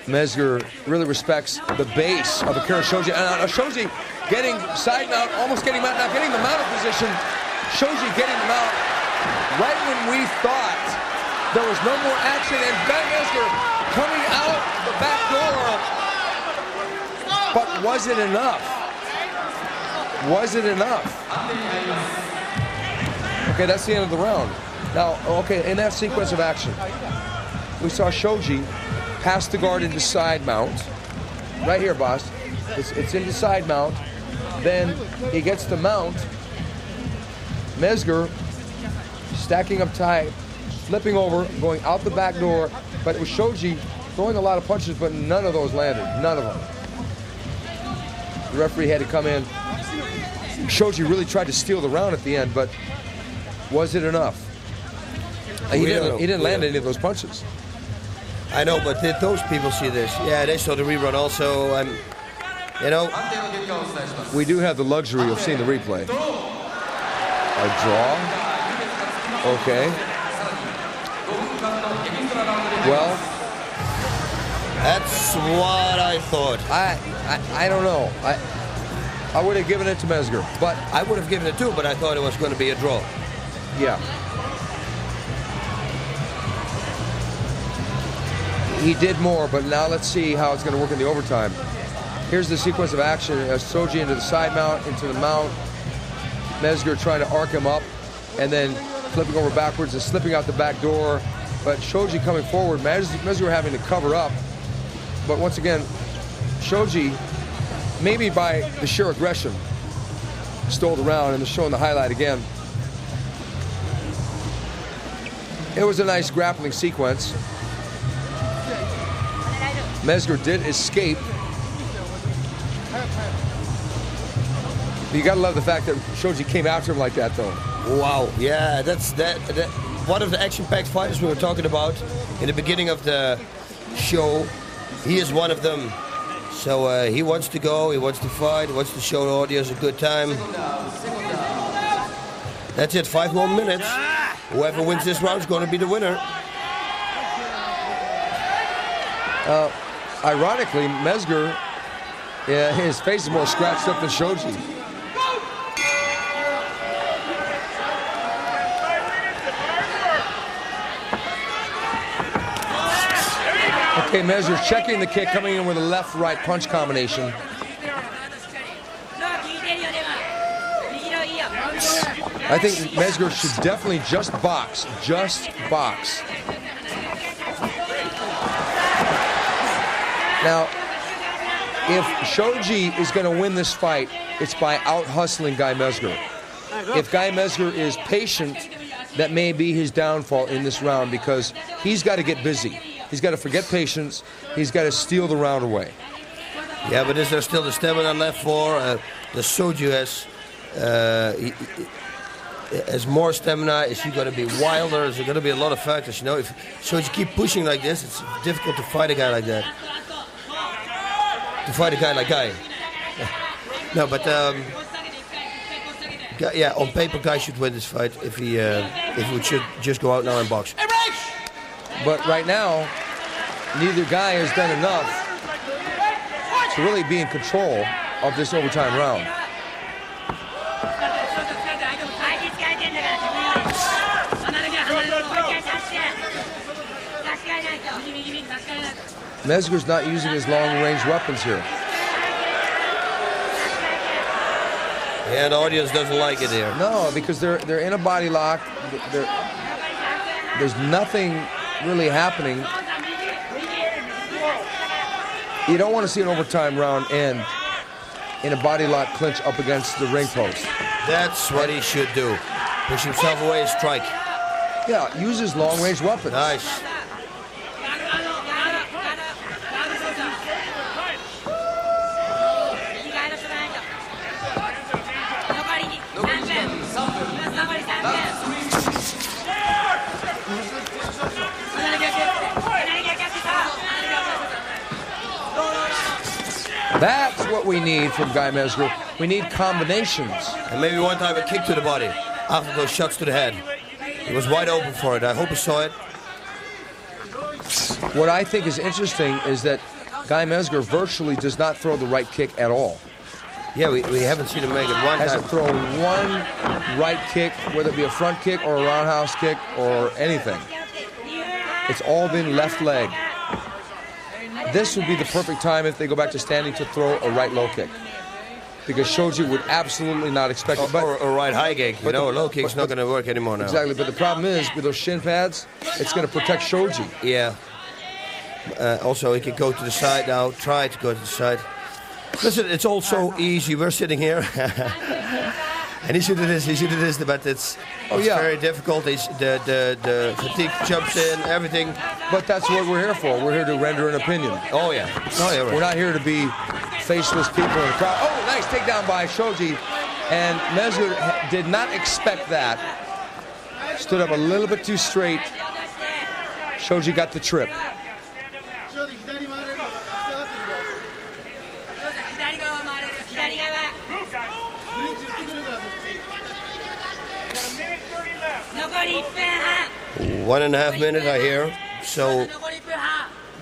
[SPEAKER 1] Mezger really respects the base of AKIRA Shoji. Shoji getting side mount, almost getting mount, not getting the mounted position. Shoji getting them out right when we thought there was no more action, and Guy Mezger coming out the back door. But was it enough? Was it enough? Okay, that's the end of the round. Now, okay, in that sequence of action, we saw Shoji pass the guard into side mount. Right here, boss. It's into side mount. Then he gets the mount. Mezger stacking up tight, flipping over, going out the back door. But it was Shoji throwing a lot of punches, but none of those landed. None of them. The referee had to come in. Shoji really tried to steal the round at the end, but was it enough? He didn't land any of those punches.
[SPEAKER 2] I know, but did those people see this? Yeah, they saw the rerun also. You know.
[SPEAKER 1] We do have the luxury of seeing the replay. A draw? Okay. Well,
[SPEAKER 2] that's what I thought.
[SPEAKER 1] I don't know. I would have given it to Mezger, but
[SPEAKER 2] I would have given it too, but I thought it was going to be a draw.
[SPEAKER 1] Yeah. He did more, but now let's see how it's going to work in the overtime. Here's the sequence of action. Shoji into the side mount, into the mount. Mezger trying to arc him up, and then flipping over backwards and slipping out the back door. But Shoji coming forward, Mezger having to cover up. But once again, Shoji, maybe by the sheer aggression, stole the round, and showing the highlight again. It was a nice grappling sequence. Mezger did escape. You gotta love the fact that Shoji came after him like that, though.
[SPEAKER 2] Wow, yeah, that's one of the action-packed fighters we were talking about in the beginning of the show. He is one of them. So he wants to go, he wants to fight, he wants to show the audience a good time. That's it, 5 more minutes. Whoever wins this round is going to be the winner.
[SPEAKER 1] Ironically, Mezger, his face is more scratched up than Shoji. Okay, Mezger checking the kick, coming in with a left-right punch combination. I think Mezger should definitely just box. Just box. Now, if Shoji is going to win this fight, it's by out-hustling Guy Mezger. If Guy Mezger is patient, that may be his downfall in this round because he's got to get busy. He's got to forget patience. He's got to steal the round away.
[SPEAKER 2] Yeah, but is there still the stamina left for the Shoji has more stamina? Is he going to be wilder? Is there going to be a lot of factors? You know, if Shoji keep pushing like this, it's difficult to fight a guy like that. To fight a guy like Guy. No, but yeah, on paper, Guy should win this fight if he would just go out now and box.
[SPEAKER 1] But right now, neither guy has done enough to really be in control. of this overtime round. MEZGER's not using his long-range weapons here.
[SPEAKER 2] Yeah, the audience doesn't like it here.
[SPEAKER 1] No, because they're in a body lock. There's nothing really happening. You don't want to see an overtime round end in a body lock clinch up against the ring post.
[SPEAKER 2] That's what he should do. Push himself away and strike.
[SPEAKER 1] Yeah, use his long-range weapons.
[SPEAKER 2] Nice.
[SPEAKER 1] That's what we need from Guy MEZGER. We need combinations.
[SPEAKER 2] And maybe one time a kick to the body after those shots to the head. He was wide open for it. I hope he saw it.
[SPEAKER 1] What I think is interesting is that Guy MEZGER virtually does not throw the right kick at all.
[SPEAKER 2] Yeah, we haven't seen him make it one time.
[SPEAKER 1] Hasn't thrown one right kick, whether it be a front kick or a roundhouse kick or anything. It's all been left leg. This would be the perfect time if they go back to standing to throw a right low kick. Because Shoji would absolutely not expect it.
[SPEAKER 2] Or a right high kick. You know, a low kick's not going to work anymore now.
[SPEAKER 1] Exactly, but the problem is, with those shin pads, it's going to protect Shoji.
[SPEAKER 2] Yeah. Also, he can go to the side now, try to go to the side. Listen, it's all so easy. We're sitting here. And he should do this, but it's very difficult. The fatigue jumps in, everything.
[SPEAKER 1] But that's what we're here for. We're here to render an opinion.
[SPEAKER 2] Oh, yeah. Oh, yeah, right.
[SPEAKER 1] We're not here to be faceless people in the crowd. Oh, nice takedown by Shoji. And MEZGER did not expect that. Stood up a little bit too straight. Shoji got the trip.
[SPEAKER 2] One and a half minutes, I hear. So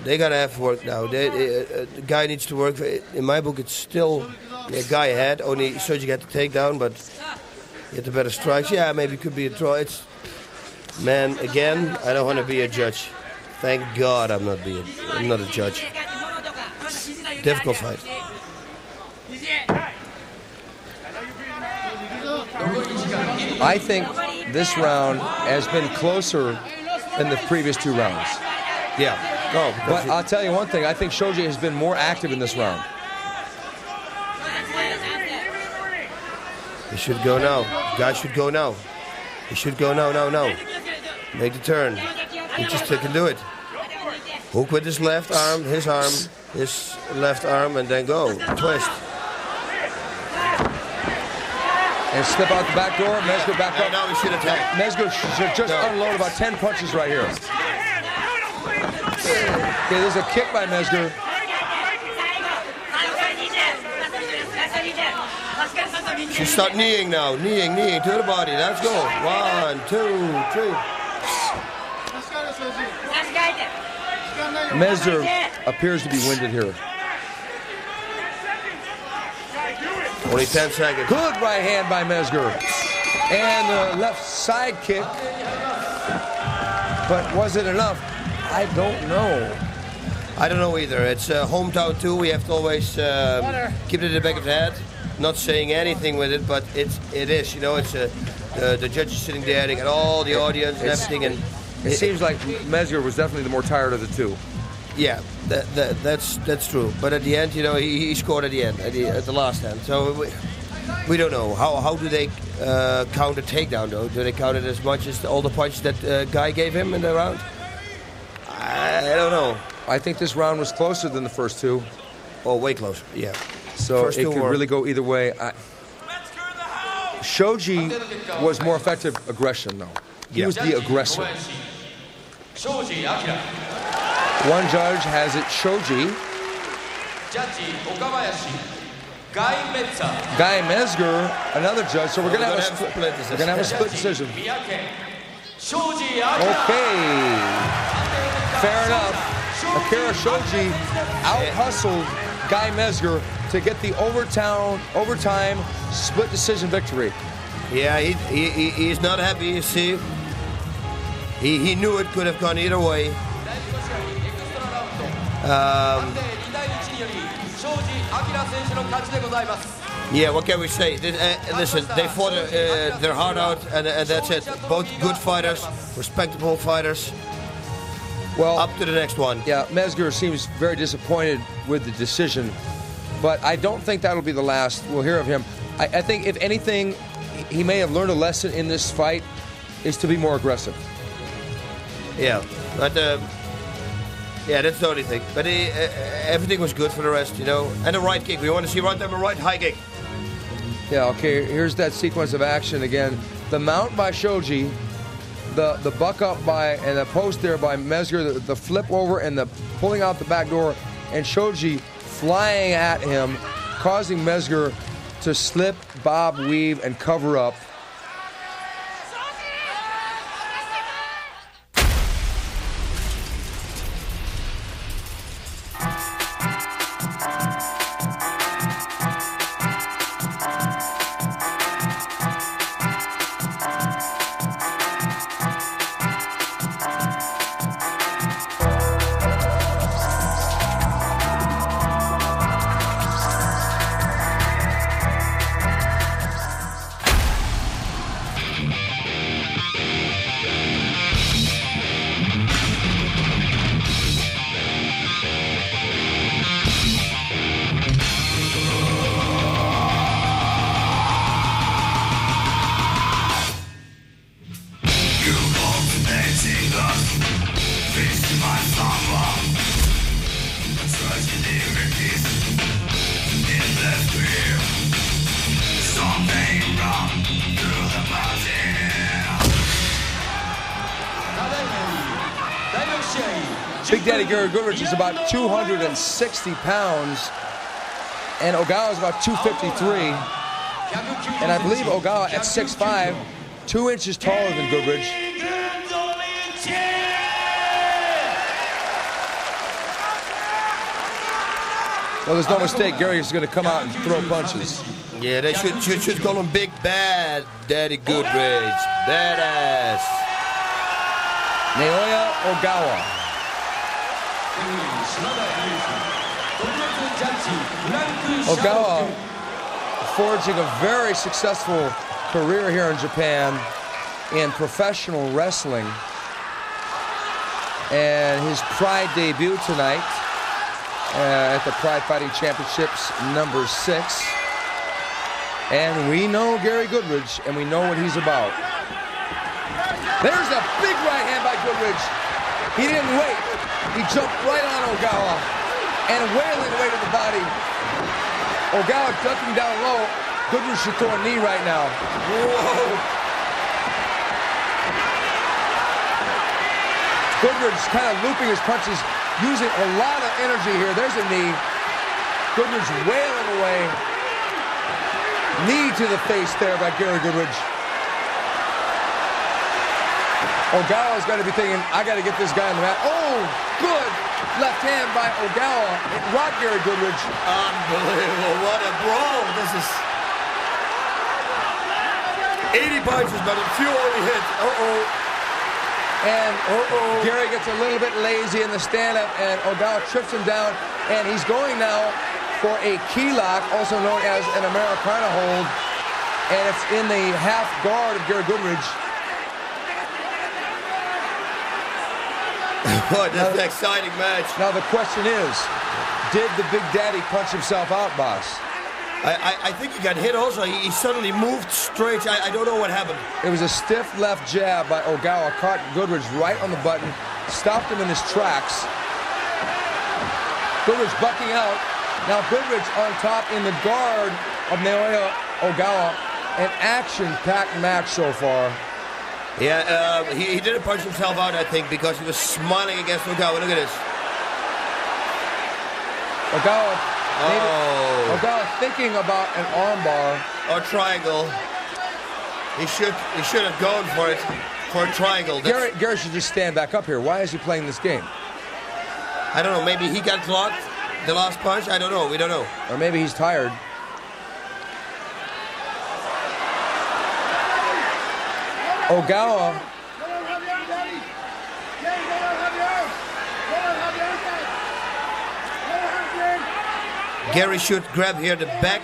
[SPEAKER 2] they gotta have work now. The guy needs to work. In my book, it's still a guy ahead. Only Shoji got the takedown, but he had the better strikes. Yeah, maybe it could be a draw. Man, again, I don't want to be a judge. Thank God I'm not a judge. Difficult fight.
[SPEAKER 1] I think this round has been closer than the previous two rounds.
[SPEAKER 2] Yeah.
[SPEAKER 1] No, but I'll tell you one thing. I think Shoji has been more active in this round.
[SPEAKER 2] He should go now. Guy should go now. He should go now. Make the turn. He just can do it. Hook with his left arm, his left arm, and then go. Twist.
[SPEAKER 1] And slip out the back door. MEZGER back up.
[SPEAKER 2] Now we should attack.
[SPEAKER 1] MEZGER should just unload about 10 punches right here. Okay, there's a kick by MEZGER.
[SPEAKER 2] Should start kneeing now. Kneeing to the body. Let's go. 1, 2, 3.
[SPEAKER 1] MEZGER appears to be winded here.
[SPEAKER 2] Only 10 seconds.
[SPEAKER 1] Good right hand by MEZGER. And the left side kick. But was it enough? I don't know.
[SPEAKER 2] I don't know either. It's hometown too. We have to always keep it in the back of the head. Not saying anything with it, but it is. You know, it's the judge is sitting there. They got all the audience and everything. And
[SPEAKER 1] it seems like MEZGER was definitely the more tired of the two.
[SPEAKER 2] Yeah, that's true. But at the end, you know, he scored at the end, at the last hand. So we don't know. How do they count a takedown, though? Do they count it as much as all the punches that Guy gave him in the round? I don't know.
[SPEAKER 1] I think this round was closer than the first two.
[SPEAKER 2] Oh, way closer, yeah.
[SPEAKER 1] So it could really go either way. Shoji was more effective aggression, though. He was the aggressor. One judge has it Shoji. Guy MEZGER, another judge. So we're gonna have a split decision. Okay, fair enough. AKIRA Shoji out-hustled Guy MEZGER to get the overtime split decision victory.
[SPEAKER 2] Yeah, he's not happy, you see. He knew it could have gone either way. Yeah, what can we say? Listen, they fought their heart out, and that's it. Both good fighters, respectable fighters.
[SPEAKER 1] Well,
[SPEAKER 2] up to the next one.
[SPEAKER 1] Yeah, MEZGER seems very disappointed with the decision, but I don't think that'll be the last we'll hear of him. I think, if anything, he may have learned a lesson in this fight, is to be more aggressive.
[SPEAKER 2] Yeah, but yeah, that's the only thing. But everything was good for the rest, you know. And a right kick. We want to see right there a right high kick.
[SPEAKER 1] Yeah, okay, here's that sequence of action again. The mount by SHOJI, the buck up by, and the post there by MEZGER, the flip over and the pulling out the back door, and SHOJI flying at him, causing MEZGER to slip, bob, weave, and cover up. Big Daddy Gary Goodridge is about 260 pounds, and Ogawa is about 253. And I believe Ogawa at 6'5", 2 inches taller than Goodridge. Well, there's no mistake. Gary is going to come out and throw punches.
[SPEAKER 2] Yeah, they should call him Big Bad Daddy Goodridge. Badass.
[SPEAKER 1] Naoya Ogawa. Ogawa forging a very successful career here in Japan in professional wrestling. And his Pride debut tonight at the Pride Fighting Championships #6. And we know Gary Goodridge, and we know what he's about. There's a big right hand by Goodridge. He didn't wait. He jumped right on Ogawa and wailing away to the body. Ogawa ducking down low. Goodridge should throw a knee right now. Whoa. Goodridge kind of looping his punches, using a lot of energy here. There's a knee. Goodridge wailing away. Knee to the face there by Gary Goodridge. Ogawa's got to be thinking, I got to get this guy on the mat. Oh, good left hand by Ogawa. It rocked Gary Goodridge.
[SPEAKER 2] Unbelievable. What a brawl. This is 80 punches, but a few only hits.
[SPEAKER 1] And Gary gets a little bit lazy in the stand-up, and Ogawa trips him down, and he's going now for a key lock, also known as an Americana hold, and it's in the half guard of Gary Goodridge.
[SPEAKER 2] What an exciting match.
[SPEAKER 1] Now the question is, did the Big Daddy punch himself out, boss?
[SPEAKER 2] I think he got hit also. He suddenly moved straight. I don't know what happened.
[SPEAKER 1] It was a stiff left jab by Ogawa, caught Goodridge right on the button, stopped him in his tracks. Goodridge bucking out. Now Goodridge on top in the guard of Naoya Ogawa. An action-packed match so far.
[SPEAKER 2] Yeah, he didn't punch himself out, I think, because he was smiling against Ogawa. Look at this.
[SPEAKER 1] Ogawa thinking about an armbar
[SPEAKER 2] or triangle. He should have gone for it, for a triangle.
[SPEAKER 1] Gary should just stand back up here. Why is he playing this game?
[SPEAKER 2] I don't know. Maybe he got clocked. the last punch? I don't know. We don't know.
[SPEAKER 1] Or maybe he's tired. Ogawa.
[SPEAKER 2] Gary should grab here the back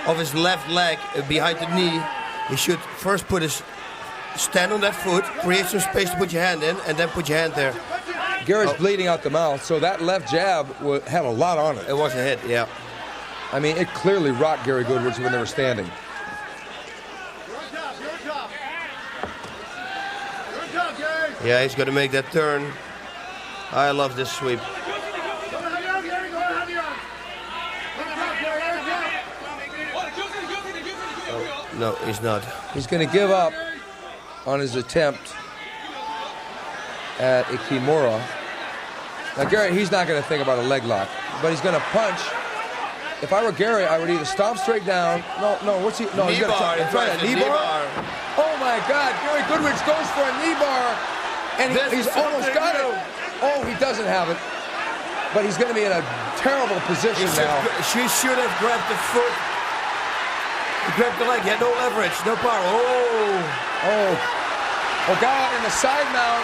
[SPEAKER 2] of his left leg behind the knee. He should first stand on that foot, create some space to put your hand in, and then put your hand there.
[SPEAKER 1] Gary's bleeding out the mouth, so that left jab had a lot on it.
[SPEAKER 2] It was a hit, yeah.
[SPEAKER 1] I mean, it clearly rocked Gary Goodridge when they were standing.
[SPEAKER 2] Yeah, he's going to make that turn. I love this sweep. Oh, no, he's not.
[SPEAKER 1] He's going to give up on his attempt at a Kimura. Now, Gary, he's not going to think about a leg lock, but he's going to punch. If I were Gary, I would either stomp straight down. No, what's he? No, he's going to try a knee bar. Oh my God, Gary Goodridge goes for a knee bar, and he's almost got it. Oh, he doesn't have it, but he's going to be in a terrible position now.
[SPEAKER 2] She should have grabbed the foot. He grabbed the leg. He had no leverage, no power.
[SPEAKER 1] Oh, Ogawa in the side mount,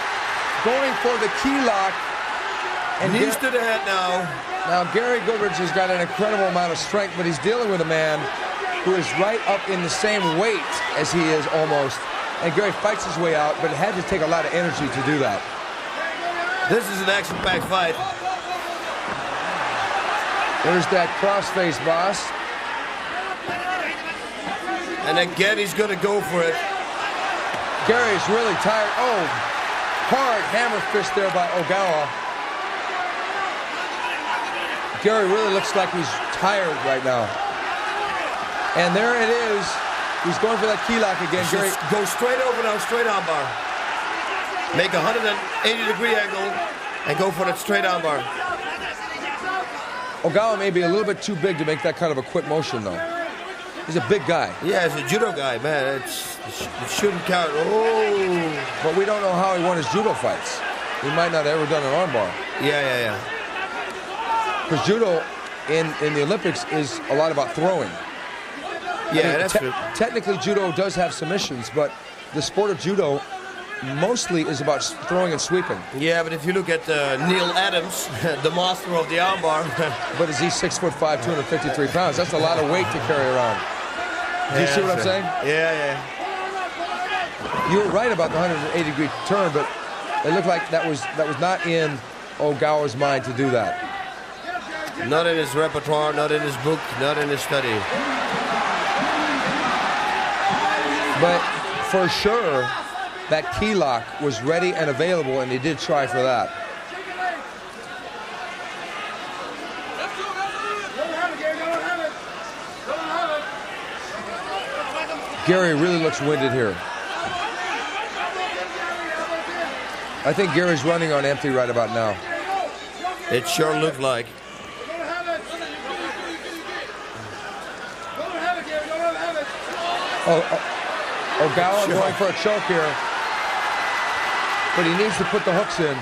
[SPEAKER 1] going for the key lock.
[SPEAKER 2] And knees to the head now.
[SPEAKER 1] Now, Gary Goodridge has got an incredible amount of strength, but he's dealing with a man who is right up in the same weight as he is almost. And Gary fights his way out, but it had to take a lot of energy to do that.
[SPEAKER 2] This is an action-packed fight.
[SPEAKER 1] There's that crossface, boss.
[SPEAKER 2] And again, he's going to go for it.
[SPEAKER 1] Gary's really tired. Oh, hard hammer fist there by Ogawa. Gary really looks like he's tired right now. And there it is. He's going for that key lock again. Gary,
[SPEAKER 2] go straight over now, straight arm bar. Make a 180-degree angle and go for that straight arm bar.
[SPEAKER 1] Ogawa may be a little bit too big to make that kind of a quick motion, though. He's a big guy.
[SPEAKER 2] Yeah, he's a judo guy, man. It shouldn't count. Oh.
[SPEAKER 1] But we don't know how he won his judo fights. He might not have ever done an arm bar.
[SPEAKER 2] Yeah.
[SPEAKER 1] Because judo in the Olympics is a lot about throwing.
[SPEAKER 2] Yeah, that's true.
[SPEAKER 1] Technically, judo does have submissions, but the sport of judo mostly is about throwing and sweeping.
[SPEAKER 2] Yeah, but if you look at Neil Adams, the master of the armbar.
[SPEAKER 1] But is he 6'5", 253 pounds? That's a lot of weight to carry around. Do you see what I'm saying?
[SPEAKER 2] Yeah.
[SPEAKER 1] You were right about the 180-degree turn, but it looked like that was not in Ogawa's mind to do that.
[SPEAKER 2] Not in his repertoire, not in his book, not in his study.
[SPEAKER 1] But for sure, that key lock was ready and available, and he did try for that. Gary really looks winded here. I think Gary's running on empty right about now.
[SPEAKER 2] It sure looked like.
[SPEAKER 1] Ogawa going for a choke here. But he needs to put the hooks in.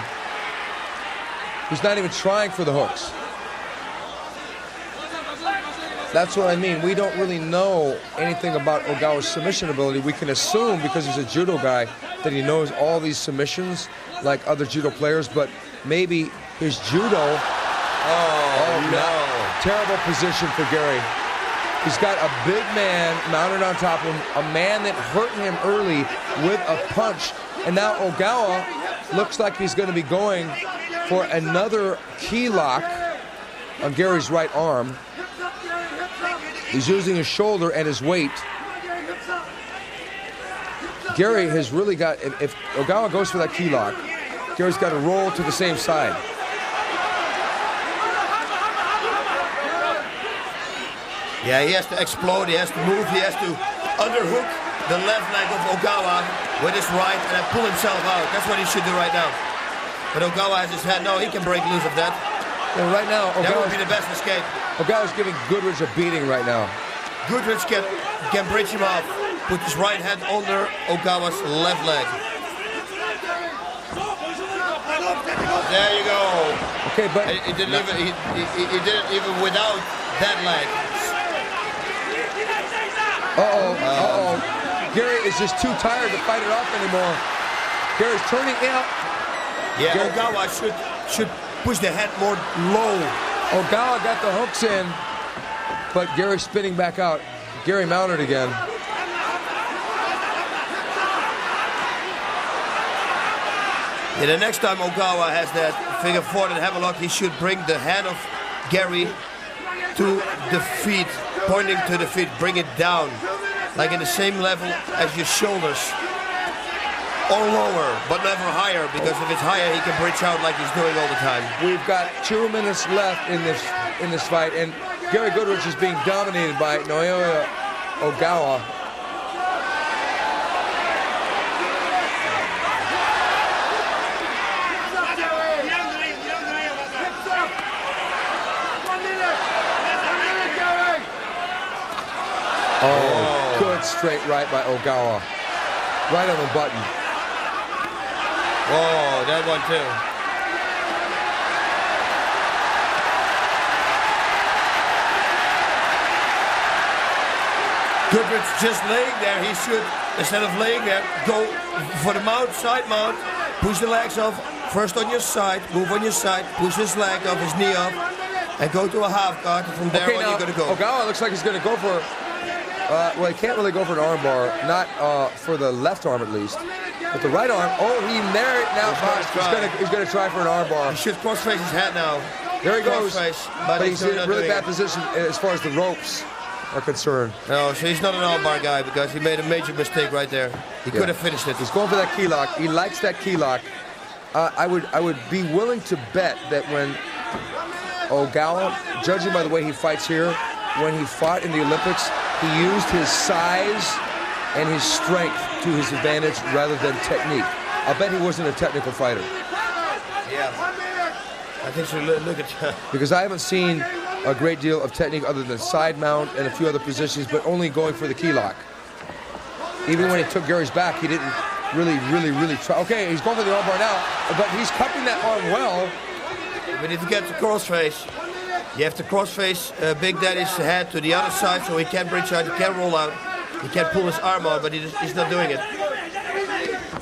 [SPEAKER 1] He's not even trying for the hooks. That's what I mean. We don't really know anything about Ogawa's submission ability. We can assume, because he's a judo guy, that he knows all these submissions like other judo players, but maybe his judo... Oh no. Terrible position for Gary. He's got a big man mounted on top of him, a man that hurt him early with a punch. And now Ogawa looks like he's going to be going for another key lock on Gary's right arm. He's using his shoulder and his weight. Gary has really got, if Ogawa goes for that key lock, Gary's got to roll to the same side.
[SPEAKER 2] Yeah, he has to explode, he has to move, he has to underhook the left leg of Ogawa with his right and then pull himself out. That's what he should do right now. But Ogawa has his head. No, he can break loose of that.
[SPEAKER 1] And right now,
[SPEAKER 2] that would be the best escape.
[SPEAKER 1] Ogawa's giving Goodridge a beating right now.
[SPEAKER 2] Goodridge can bridge him off. Put his right hand under Ogawa's left leg. There you go.
[SPEAKER 1] Okay, but
[SPEAKER 2] He did it even without that leg.
[SPEAKER 1] Gary is just too tired to fight it off anymore. Gary's turning out.
[SPEAKER 2] Yeah, Ogawa should push the head more low.
[SPEAKER 1] Ogawa got the hooks in, but Gary's spinning back out. Gary mounted again.
[SPEAKER 2] Yeah, the next time Ogawa has that figure four and hammerlock, he should bring the hand of Gary to the feet, pointing to the feet, bring it down, like in the same level as your shoulders, or lower, but never higher, because if it's higher, he can bridge out like he's doing all the time.
[SPEAKER 1] We've got 2 minutes left in this fight, and Gary Goodridge is being dominated by NAOYA Ogawa. Oh, good straight right by Ogawa. Right on the button.
[SPEAKER 2] Oh, that one too. Goodridge just laying there. He should, instead of laying there, go for the mount, side mount, push the legs off. First on your side, move on your side, push his leg off, his knee off, and go to a half guard. From there on, you're going to go.
[SPEAKER 1] Ogawa looks like he's going to go for, well, he can't really go for an arm bar, not for the left arm at least. But the right arm, he there now. He's going to try for an arm bar.
[SPEAKER 2] He should cross-face his head now.
[SPEAKER 1] There he goes.
[SPEAKER 2] But
[SPEAKER 1] he's in a really bad position as far as the ropes are concerned.
[SPEAKER 2] No, so he's not an arm bar guy because he made a major mistake right there. He could have finished it.
[SPEAKER 1] He's going for that key lock. He likes that key lock. I would be willing to bet that when Ogawa, judging by the way he fights here, when he fought in the Olympics, he used his size and his strength to his advantage rather than technique. I'll bet he wasn't a technical fighter.
[SPEAKER 2] Yeah. I think so. Look at
[SPEAKER 1] because I haven't seen a great deal of technique other than side mount and a few other positions, but only going for the key lock. Even when he took Gary's back, he didn't really try. Okay, he's going for the arm bar now, but he's cupping that arm well.
[SPEAKER 2] But if you get the crossface, you have to crossface Big Daddy's head to the other side so he can't bridge out, he can't roll out, he can't pull his arm out, but he's not doing it.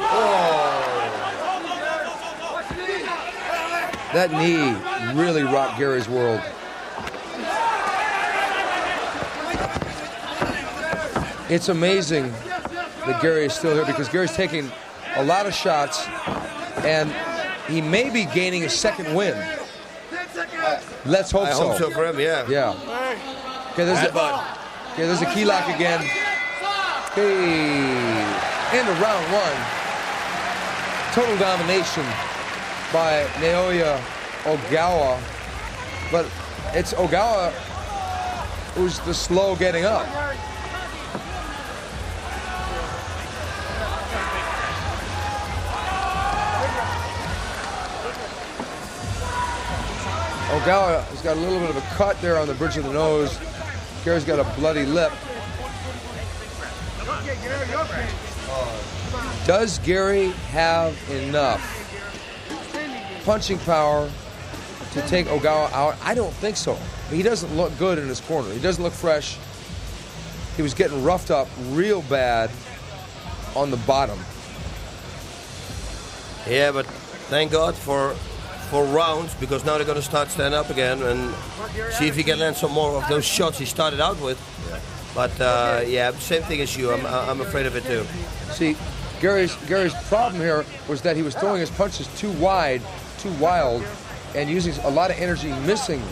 [SPEAKER 2] Oh!
[SPEAKER 1] That knee really rocked Gary's world. It's amazing that Gary is still here because Gary's taking a lot of shots and he may be gaining a second win. Let's hope so.
[SPEAKER 2] I hope so for him, yeah.
[SPEAKER 1] Yeah. Okay, there's a key lock again. Hey, into round one. Total domination by Naoya Ogawa. But it's Ogawa who's the slow getting up. Ogawa has got a little bit of a cut there on the bridge of the nose. Gary's got a bloody lip. Does Gary have enough punching power to take Ogawa out? I don't think so. He doesn't look good in his corner. He doesn't look fresh. He was getting roughed up real bad on the bottom.
[SPEAKER 2] Yeah, but thank God for rounds, because now they're going to start stand up again and see if he can land some more of those shots he started out with. But yeah, same thing as you. I'm afraid of it too.
[SPEAKER 1] See, Gary's problem here was that he was throwing his punches too wide, too wild, and using a lot of energy missing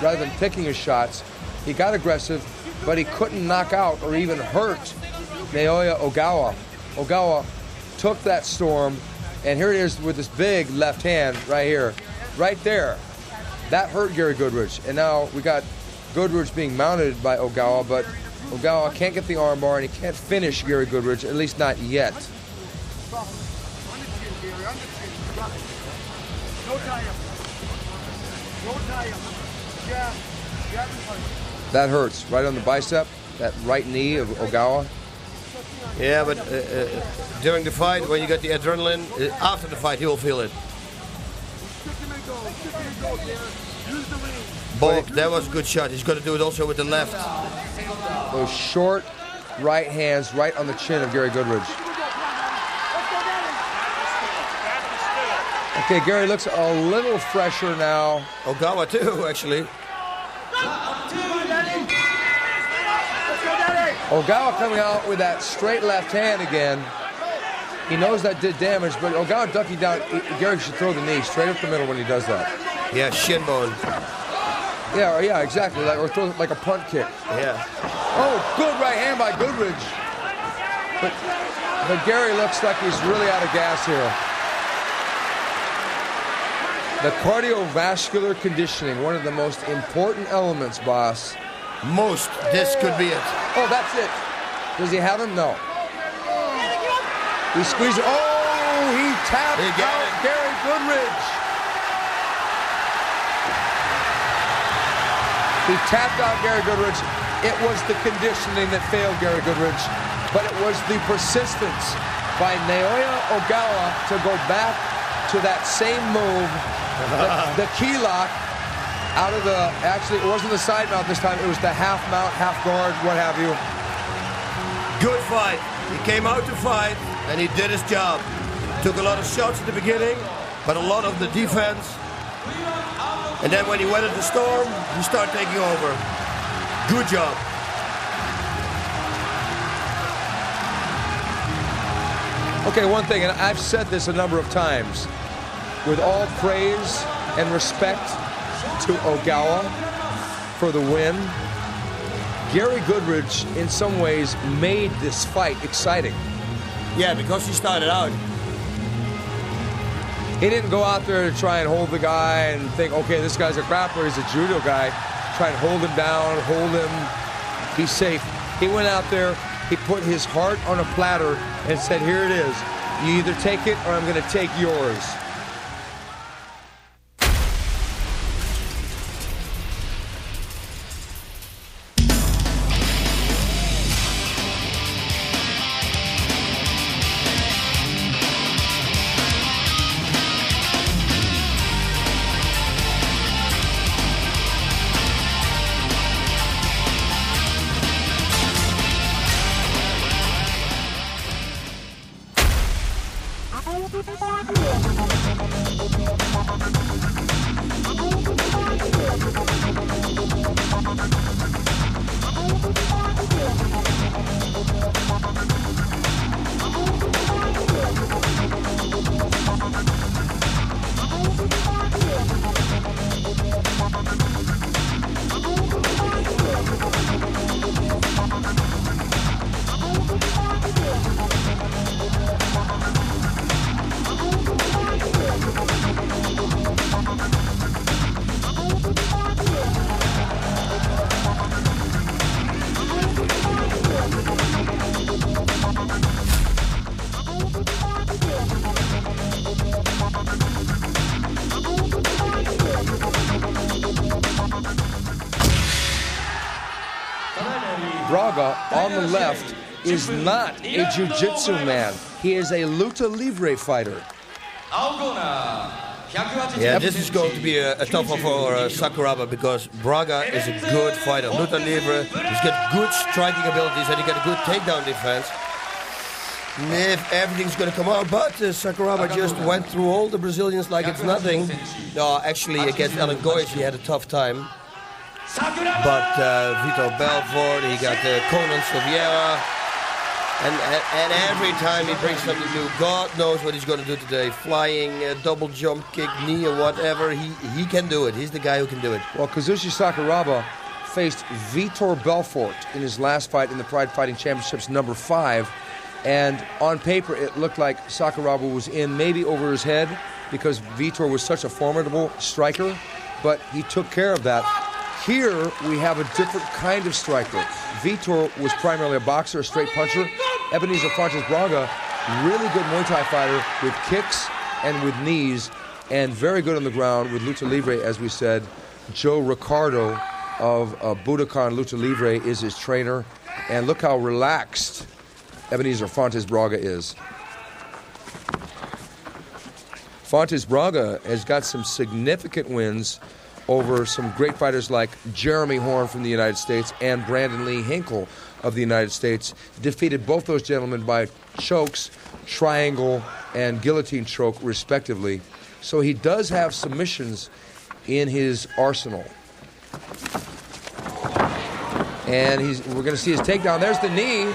[SPEAKER 1] rather than picking his shots. He got aggressive, but he couldn't knock out or even hurt Naoya Ogawa. Ogawa took that storm, and here it is with this big left hand right here, right there. That hurt Gary Goodridge, and now we got Goodridge being mounted by Ogawa, but Ogawa can't get the armbar and he can't finish Gary Goodridge, at least not yet. That hurts, right on the bicep, that right knee of Ogawa.
[SPEAKER 2] Yeah, but during the fight, when you get the adrenaline, after the fight, he will feel it. Bob, that was a good shot. He's going to do it also with the left.
[SPEAKER 1] Those short right hands right on the chin of Gary Goodridge. Okay, Gary looks a little fresher now.
[SPEAKER 2] Ogawa too, actually.
[SPEAKER 1] Ogawa coming out with that straight left hand again. He knows that did damage, but Ogawa ducking down. Gary should throw the knee straight up the middle when he does that.
[SPEAKER 2] Yeah, shin bone.
[SPEAKER 1] Yeah, exactly. Or throw like a punt kick.
[SPEAKER 2] Yeah.
[SPEAKER 1] Oh, good right hand by Goodridge. But Gary looks like he's really out of gas here. The cardiovascular conditioning, one of the most important elements, boss.
[SPEAKER 2] This could be it.
[SPEAKER 1] Oh, that's it. Does he have him? No. He squeezed it. Oh, he tapped out Gary Goodridge. He tapped out Gary Goodridge. It was the conditioning that failed Gary Goodridge, but it was the persistence by Naoya Ogawa to go back to that same move, the key lock, out of the, actually it wasn't the side mount this time, it was the half mount, half guard, what have you.
[SPEAKER 2] Good fight. He came out to fight and he did his job. Took a lot of shots at the beginning, but a lot of the defense. And then when he went at the storm, he started taking over. Good job.
[SPEAKER 1] Okay, one thing, and I've said this a number of times, with all praise and respect to Ogawa for the win, Gary Goodridge, in some ways, made this fight exciting.
[SPEAKER 2] Yeah, because he started out.
[SPEAKER 1] He didn't go out there to try and hold the guy and think, okay, this guy's a grappler, he's a judo guy. Try and hold him down, hold him, be safe. He went out there, he put his heart on a platter and said, here it is. You either take it or I'm going to take yours. Braga on the left is not a jiu-jitsu man. He is a luta livre fighter.
[SPEAKER 2] Yeah, this is going to be a tough one for Sakuraba because Braga is a good fighter. Luta livre, he's got good striking abilities and he got a good takedown defense. If everything's going to come out, but Sakuraba just went through all the Brazilians like it's nothing. No, actually against Alan Goyce he had a tough time. But Vitor Belfort, he got Conan Silveira, and every time he brings something new, God knows what he's going to do today. Flying, double jump kick, knee or whatever, he can do it. He's the guy who can do it.
[SPEAKER 1] Well, Kazushi Sakuraba faced Vitor Belfort in his last fight in the Pride Fighting Championships number 5. And on paper, it looked like Sakuraba was in maybe over his head because Vitor was such a formidable striker, but he took care of that. Here, we have a different kind of striker. Vitor was primarily a boxer, a straight puncher. Ebenezer Fontes Braga, really good Muay Thai fighter with kicks and with knees, and very good on the ground with Lucha Libre, as we said. Joe Ricardo of Budokan Lucha Libre is his trainer. And look how relaxed Ebenezer Fontes Braga is. Fontes Braga has got some significant wins over some great fighters like Jeremy Horn from the United States and Brandon Lee Hinkle of the United States. Defeated both those gentlemen by chokes, triangle, and guillotine choke, respectively. So he does have submissions in his arsenal. And we're going to see his takedown. There's the knee.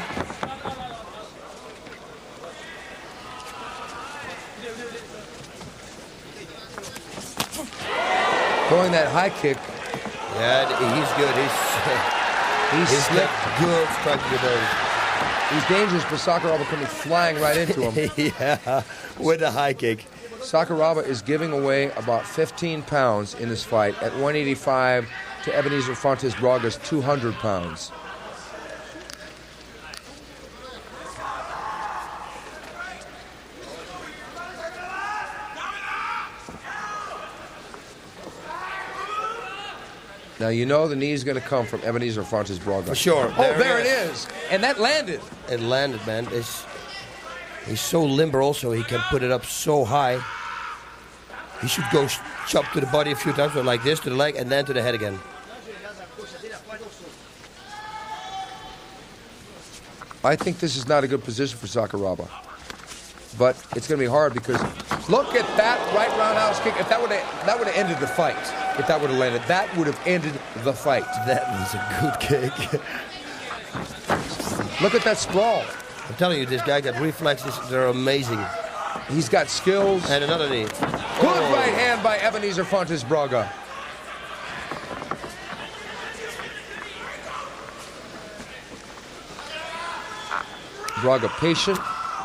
[SPEAKER 1] Throwing that high kick.
[SPEAKER 2] Yeah, he's good. He's slick, good striking ability.
[SPEAKER 1] He's dangerous, but Sakuraba coming flying right into him.
[SPEAKER 2] Yeah, with a high kick.
[SPEAKER 1] Sakuraba is giving away about 15 pounds in this fight at 185 to Ebenezer Fontes Braga's 200 pounds. Now, you know the knee's going to come from Ebenezer Fontes Braga.
[SPEAKER 2] For sure.
[SPEAKER 1] Oh, there it is. And that landed.
[SPEAKER 2] It landed, man. He's so limber also. He can put it up so high. He should go chop to the body a few times, or like this, to the leg, and then to the head again.
[SPEAKER 1] I think this is not a good position for Sakuraba. But it's going to be hard because look at that right roundhouse kick. If that would have ended the fight. If that would have landed, that would have ended the fight.
[SPEAKER 2] That was a good kick.
[SPEAKER 1] Look at that sprawl.
[SPEAKER 2] I'm telling you, this guy got reflexes. They're amazing.
[SPEAKER 1] He's got skills.
[SPEAKER 2] And another knee.
[SPEAKER 1] Good right hand by Ebenezer Fontes Braga. Braga patient.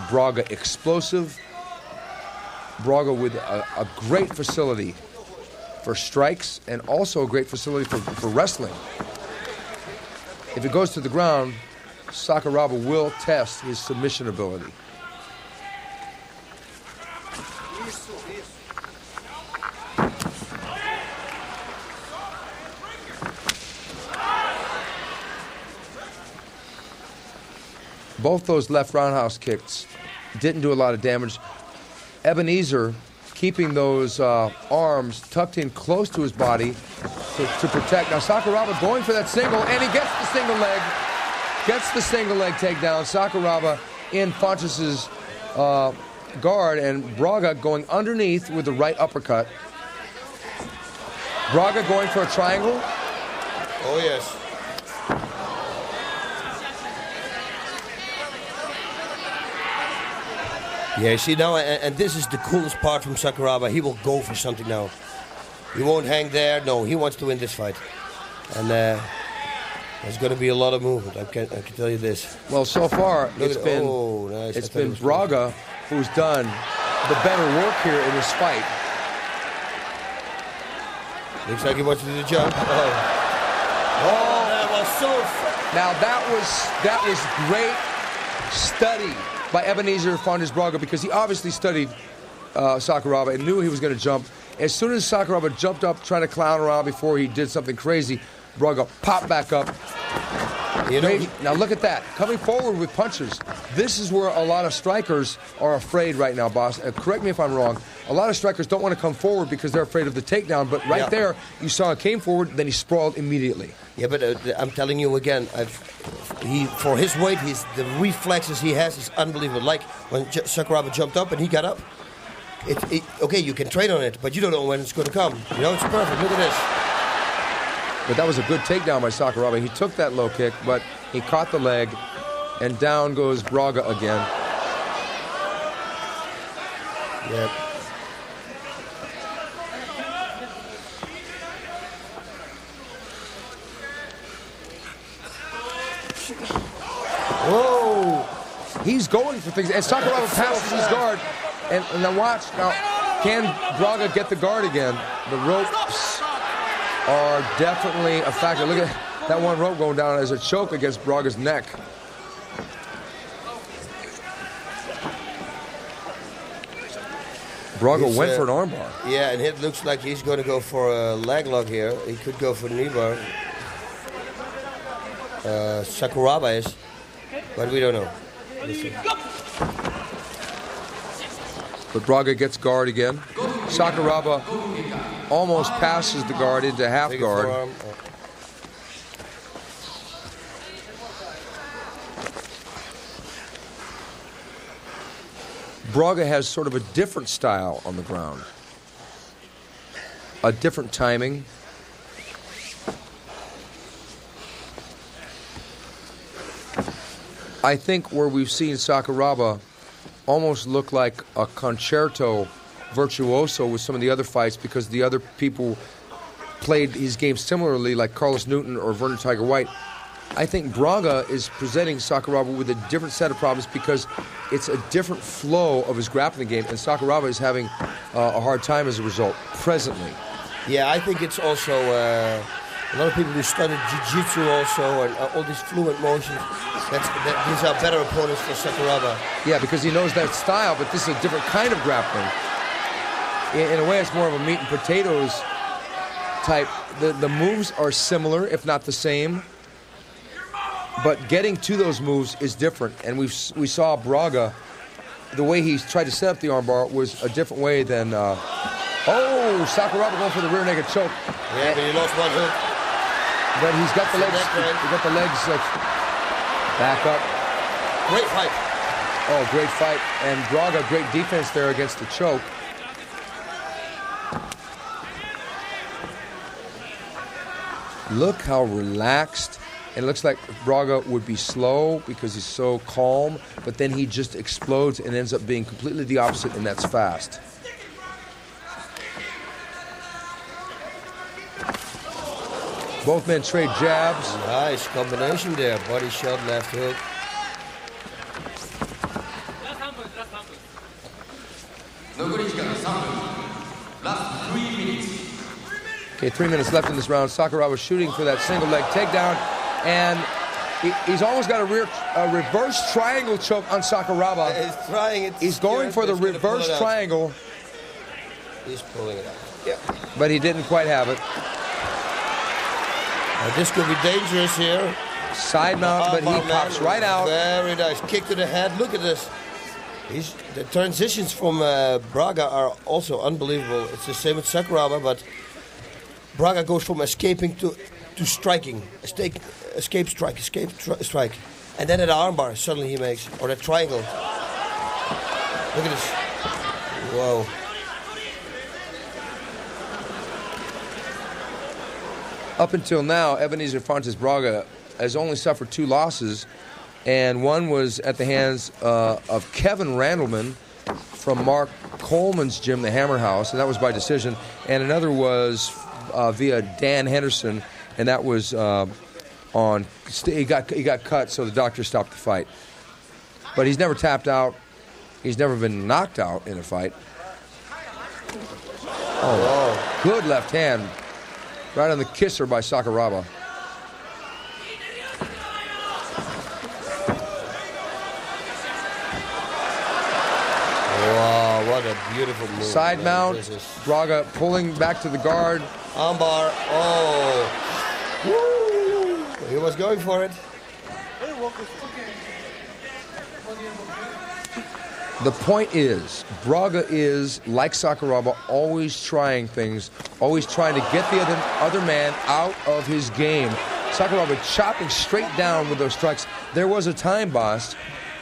[SPEAKER 1] Braga explosive. Braga with a great facility for strikes and also a great facility for wrestling. If it goes to the ground, Sakuraba will test his submission ability. Both those left roundhouse kicks didn't do a lot of damage. Ebenezer keeping those arms tucked in close to his body to protect. Now Sakuraba going for that single, and he gets the single leg. Gets the single leg takedown. Sakuraba in Fontes' guard, and Braga going underneath with the right uppercut. Braga going for a triangle.
[SPEAKER 2] Oh, yes. Yeah, see now, and this is the coolest part from Sakuraba. He will go for something now. He won't hang there. No, he wants to win this fight. And there's going to be a lot of movement. I can tell you this.
[SPEAKER 1] Well, so far it's been
[SPEAKER 2] nice.
[SPEAKER 1] It's been Braga who's done the better work here in this fight.
[SPEAKER 2] Looks like he wants to do the jump. Oh, that was so.
[SPEAKER 1] Now that was great study by Ebenezer Fontes Braga, because he obviously studied Sakuraba and knew he was going to jump. As soon as Sakuraba jumped up trying to clown around before he did something crazy, Braga popped back up.
[SPEAKER 2] You know,
[SPEAKER 1] now look at that, coming forward with punches. This is where a lot of strikers are afraid right now, boss. Correct me if I'm wrong. A lot of strikers don't want to come forward because they're afraid of the takedown, but right there, you saw it came forward, then he sprawled immediately.
[SPEAKER 2] Yeah, but I'm telling you again, for his weight, the reflexes he has is unbelievable. Like when Sakuraba jumped up and he got up. Okay, you can train on it, but you don't know when it's going to come. You know, it's perfect. Look at this.
[SPEAKER 1] But that was a good takedown by Sakuraba. He took that low kick, but he caught the leg, and down goes Braga again.
[SPEAKER 2] Yep.
[SPEAKER 1] Whoa! He's going for things, and Sakuraba passes his guard. And now watch, can Braga get the guard again? The ropes are definitely a factor. Look at that one rope going down as a choke against Braga's neck. Braga went for an armbar.
[SPEAKER 2] Yeah, and it looks like he's going to go for a leg lock here. He could go for the knee bar. Sakuraba is, but we don't know.
[SPEAKER 1] But Braga gets guard again. Sakuraba almost passes the guard into half
[SPEAKER 2] Take it
[SPEAKER 1] guard.
[SPEAKER 2] forearm.
[SPEAKER 1] Braga has sort of a different style on the ground, a different timing. I think where we've seen Sakuraba almost look like a concerto virtuoso with some of the other fights because the other people played his game similarly, like Carlos Newton or Vernon Tiger White. I think Braga is presenting Sakuraba with a different set of problems because it's a different flow of his grappling game, and Sakuraba is having a hard time as a result presently.
[SPEAKER 2] Yeah, I think it's also a lot of people who studied jiu-jitsu also and all these fluent motions. These are better opponents for Sakuraba.
[SPEAKER 1] Yeah, because he knows that style, but this is a different kind of grappling. In a way, it's more of a meat and potatoes type. The moves are similar, if not the same, but getting to those moves is different. And we saw Braga, the way he tried to set up the armbar was a different way than. Sakuraba going for the rear naked choke.
[SPEAKER 2] Yeah, but he lost one hook.
[SPEAKER 1] But he's got the legs. He got the legs back up.
[SPEAKER 2] Great fight.
[SPEAKER 1] Oh, great fight. And Braga, great defense there against the choke. Look how relaxed. And it looks like Braga would be slow because he's so calm, but then he just explodes and ends up being completely the opposite, and that's fast. Both men trade jabs.
[SPEAKER 2] Nice combination there. Body shot, left hook.
[SPEAKER 3] Last 3 minutes.
[SPEAKER 1] Okay, 3 minutes left in this round. Sakuraba shooting for that single leg takedown, and he's almost got a reverse triangle choke on Sakuraba.
[SPEAKER 2] He's trying it.
[SPEAKER 1] He's going for the reverse triangle.
[SPEAKER 2] He's pulling it out. Yeah.
[SPEAKER 1] But he didn't quite have it.
[SPEAKER 2] This could be dangerous here.
[SPEAKER 1] Side mount, but he pops right out.
[SPEAKER 2] Very nice. Kick to the head. Look at this. The transitions from Braga are also unbelievable. It's the same with Sakuraba, but Braga goes from escaping to striking. Escape, strike, strike. And then at the armbar, suddenly he makes, or that triangle. Look at this. Whoa.
[SPEAKER 1] Up until now, Ebenezer Fontes Braga has only suffered 2 losses, and one was at the hands of Kevin Randleman from Mark Coleman's gym, the Hammer House, and that was by decision, and another was via Dan Henderson, and that was he got cut, so the doctor stopped the fight. But he's never tapped out. He's never been knocked out in a fight. Oh, good left hand. Right on the kisser by Sakuraba.
[SPEAKER 2] Wow, what a beautiful move.
[SPEAKER 1] Side mount, Braga pulling back to the guard.
[SPEAKER 2] Armbar, oh. Woo! He was going for it.
[SPEAKER 1] The point is, Braga is, like Sakuraba, always trying things, always trying to get the other man out of his game. Sakuraba chopping straight down with those strikes. There was a time, boss,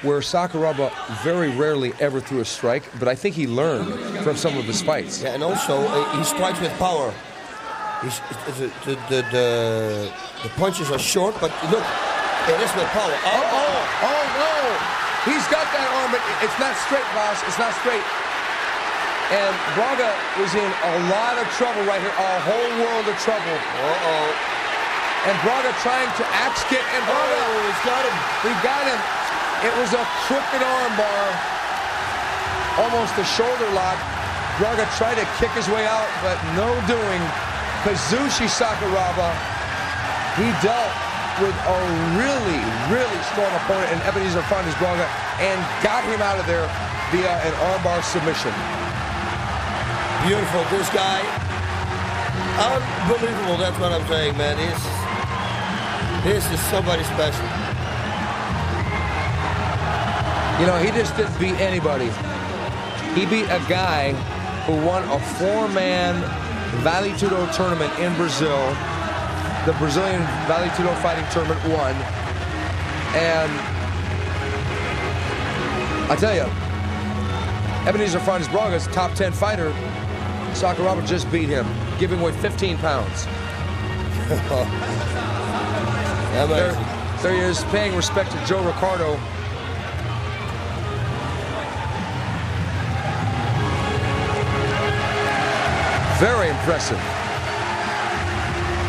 [SPEAKER 1] where Sakuraba very rarely ever threw a strike, but I think he learned from some of his fights.
[SPEAKER 2] Yeah, and also he strikes with power. The punches are short, but look, it is with power.
[SPEAKER 1] Oh no! He's got that arm, but it's not straight, boss. It's not straight. And Braga is in a lot of trouble right here, a whole world of trouble. And Braga trying to axe kick, and Braga,
[SPEAKER 2] he's got him.
[SPEAKER 1] He got him. It was a crooked arm bar, almost a shoulder lock. Braga tried to kick his way out, but no doing. KAZUSHI Sakuraba, he dealt with a really, really strong opponent in Ebenezer Fontes Braga and got him out of there via an armbar submission.
[SPEAKER 2] Beautiful, this guy. Unbelievable, that's what I'm saying, man. This is somebody special.
[SPEAKER 1] You know, he just didn't beat anybody. He beat a guy who won a 4-man Vale Tudo tournament in Brazil. The Brazilian Vale Tudo fighting tournament won. And I tell you, Ebenezer Franz Braga's top 10 fighter. Sakuraba just beat him, giving away 15 pounds. There he is, paying respect to Joe Ricardo. Very impressive.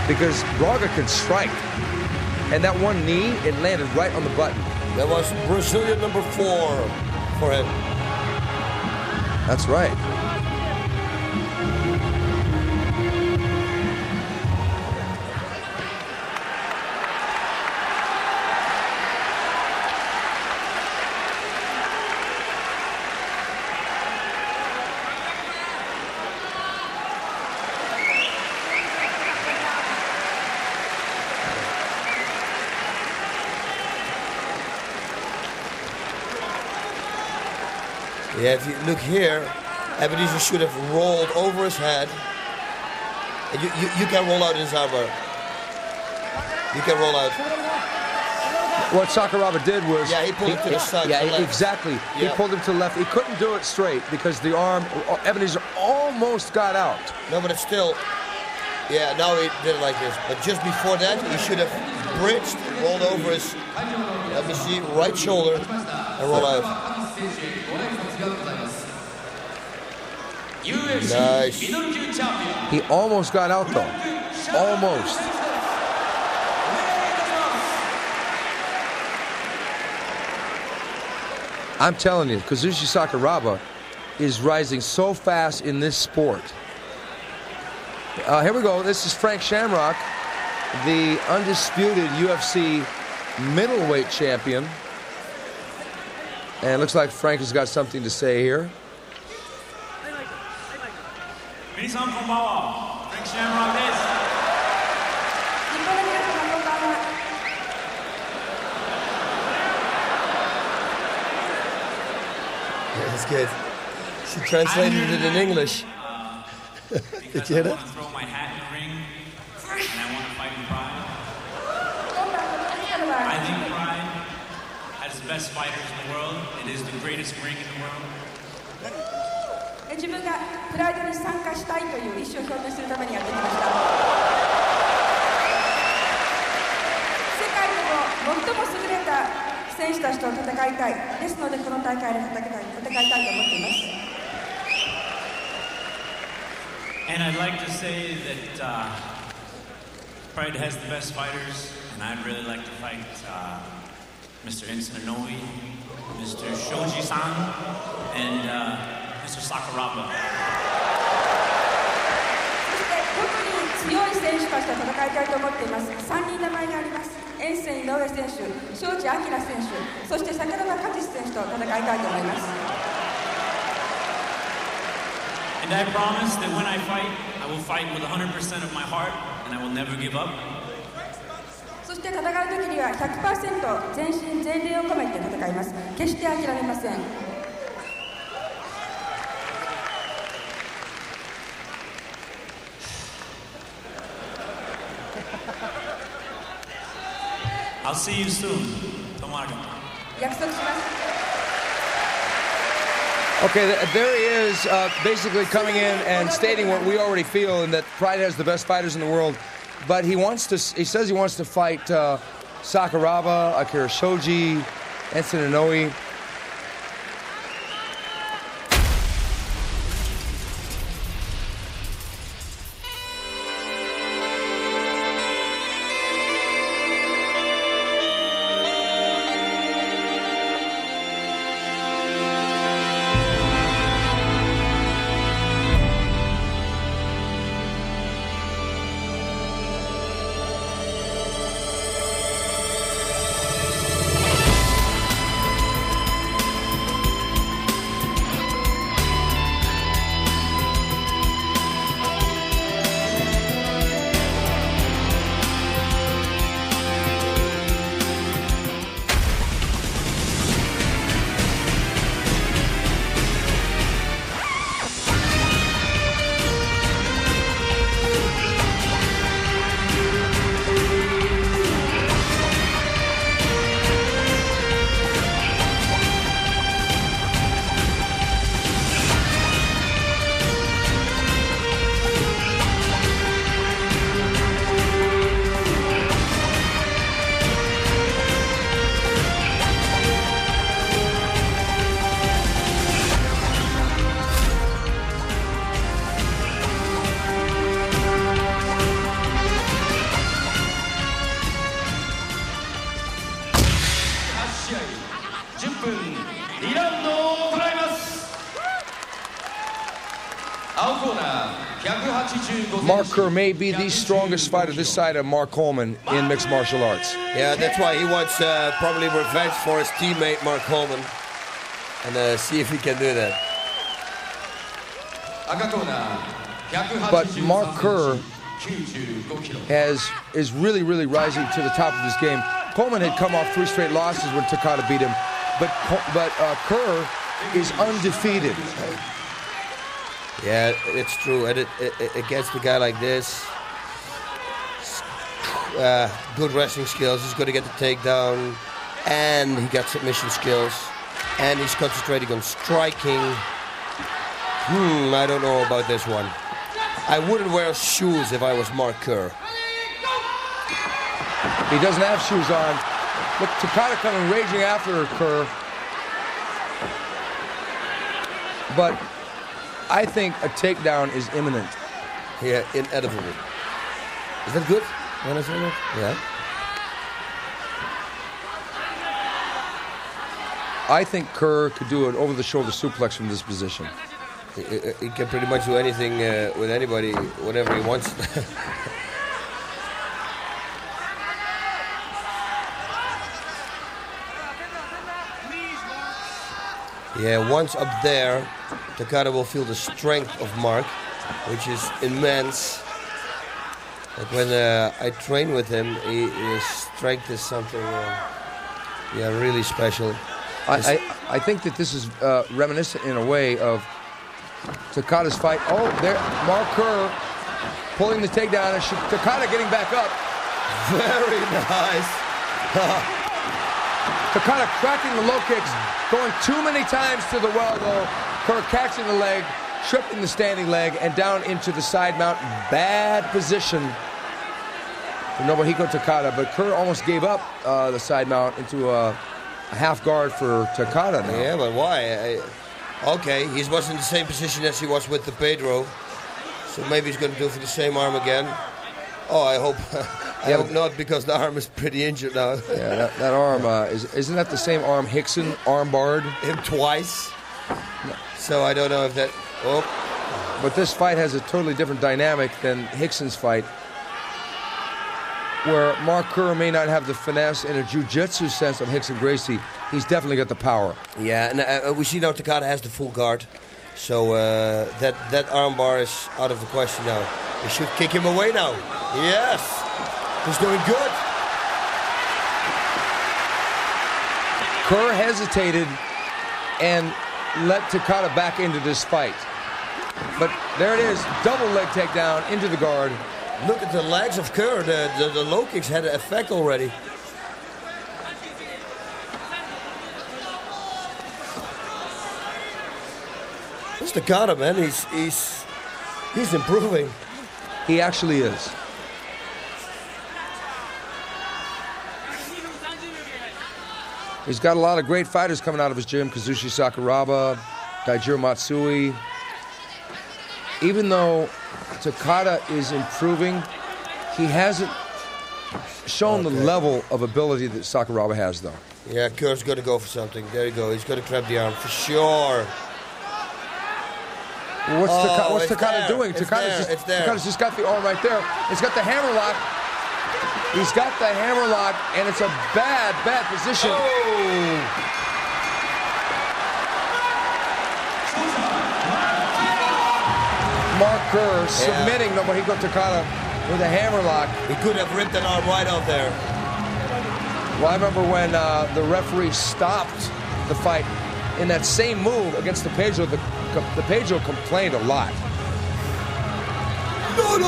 [SPEAKER 1] Because Braga can strike. And that one knee, it landed right on the button.
[SPEAKER 2] That was Brazilian number 4 for him.
[SPEAKER 1] That's right.
[SPEAKER 2] Yeah, if you look here, Ebenezer should have rolled over his head. And you can roll out in his armbar. You can roll out.
[SPEAKER 1] What Sakuraba did was...
[SPEAKER 2] Yeah, he pulled him to the side.
[SPEAKER 1] Yeah, exactly.
[SPEAKER 2] Yeah.
[SPEAKER 1] He pulled him to the left. He couldn't do it straight because the arm... Ebenezer almost got out.
[SPEAKER 2] No, but it's still... Yeah, now he did it like this. But just before that, he should have bridged, rolled over his... Let me see, right shoulder, and roll out. Nice.
[SPEAKER 1] He almost got out though. Almost. I'm telling you, Kazushi Sakuraba is rising so fast in this sport. Here we go. This is Frank Shamrock, the undisputed UFC middleweight champion. And it looks like Frank has got something to say here.
[SPEAKER 4] 皆さんこんばんは。Frank Shamrock です。
[SPEAKER 2] Yeah, that's good. She translated it in English. Did you hear that?
[SPEAKER 4] I want to throw my hat in the ring, and I want to fight in Pride. I think Pride has the best fighters in the world. It is the greatest ring in the world.
[SPEAKER 5] 自分がプライドに参加したいという意思を表明するためにやってきました。世界でも最も優れた選手たちと戦いたい。ですのでこの大会で戦いたいと思っています。
[SPEAKER 4] And I'd like to say that Pride has the best fighters, and I'd really like to fight Mr. INOUE, Mr. SHOJI-san, and Mr. Sakuraba.
[SPEAKER 5] そして特に強い選手たちと戦いたいと思っています。3人名前があります。エンセン井上選手、庄司明選手、そして桜庭和志選手と戦いたいと思います。
[SPEAKER 4] And I promise that when I fight, I will fight with 100% of my heart, and I will never give up.
[SPEAKER 5] そして戦う時には 100% 全身全霊を込めて戦います。決して諦めません。
[SPEAKER 4] I'll see you soon. Tomorrow.
[SPEAKER 5] 約束します。
[SPEAKER 1] Okay, there he is, basically coming in and stating what we already feel, and that Pride has the best fighters in the world. But he says he wants to fight Sakuraba, AKIRA SHOJI, INOUE.
[SPEAKER 3] 試合10分2ラウンドを行います。青コーナー185
[SPEAKER 1] Mark Kerr may be the strongest fighter this side of Mark Coleman in mixed martial arts.
[SPEAKER 2] Yeah, that's why he wants probably revenge for his teammate Mark Coleman, and see if he can do that.
[SPEAKER 3] 赤コーナー
[SPEAKER 1] But Mark Kerr
[SPEAKER 3] 95キロ
[SPEAKER 1] is really rising to the top of his game. Coleman had come off 3 straight losses when Takada beat him, but Kerr is undefeated.
[SPEAKER 2] Yeah, it's true. And against a guy like this, good wrestling skills. He's going to get the takedown, and he got submission skills, and he's concentrating on striking. I don't know about this one. I wouldn't wear shoes if I was Mark Kerr.
[SPEAKER 1] He doesn't have shoes on. Look, Takada coming raging after Kerr. But I think a takedown is imminent.
[SPEAKER 2] Yeah, inevitable. Is that good? You understand that? Yeah.
[SPEAKER 1] I think Kerr could do an over-the-shoulder suplex from this position.
[SPEAKER 2] He can pretty much do anything with anybody, whatever he wants. Yeah, once up there, Takada will feel the strength of Mark, which is immense. Like when I train with him, his strength is something, really special.
[SPEAKER 1] I think that this is reminiscent in a way of Takada's fight. Oh, there, Mark Kerr pulling the takedown, and Takada getting back up.
[SPEAKER 2] Very nice.
[SPEAKER 1] Takada cracking the low kicks, going too many times to the well, though. Kerr catching the leg, tripping the standing leg, and down into the side mount. Bad position for Nobuhiko Takada, but Kerr almost gave up the side mount into a half guard for Takada now.
[SPEAKER 2] Yeah, but why? Okay, he was in the same position as he was with the Pedro, so maybe he's going to do it for the same arm again. Oh, I hope. I hope not, because the arm is pretty injured now.
[SPEAKER 1] Yeah, that arm isn't that the same arm Hickson arm barred
[SPEAKER 2] him twice? No. So I don't know if that. Oh,
[SPEAKER 1] but this fight has a totally different dynamic than Hickson's fight, where Mark Kerr may not have the finesse and a jiu-jitsu sense of Hickson Gracie. He's definitely got the power.
[SPEAKER 2] Yeah, and we see now Takada has the full guard, so that arm bar is out of the question now. We should kick him away now. Yes, he's doing good.
[SPEAKER 1] Kerr hesitated and let Takada back into this fight. But there it is, double leg takedown into the guard.
[SPEAKER 2] Look at the legs of Kerr. The low kicks had an effect already. It's Takada, man. He's improving.
[SPEAKER 1] He actually is. He's got a lot of great fighters coming out of his gym. KAZUSHI SAKURABA, DAIJIRO MATSUI. Even though Takada is improving, he hasn't shown the level of ability that Sakuraba has, though.
[SPEAKER 2] Yeah, Kerr's going to go for something. There you go. He's going to grab the arm for sure.
[SPEAKER 1] What's Takada doing?
[SPEAKER 2] It's there.
[SPEAKER 1] Takada's just got the arm right there. It's got the hammer lock. He's got the hammer lock, and it's a bad position.
[SPEAKER 2] Oh.
[SPEAKER 1] Mark Kerr submitting Nobuhiko Takada with a hammer lock.
[SPEAKER 2] He could have ripped that arm right out there.
[SPEAKER 1] Well, I remember when the referee stopped the fight in that same move against the Pedro. The Pedro complained a lot. No.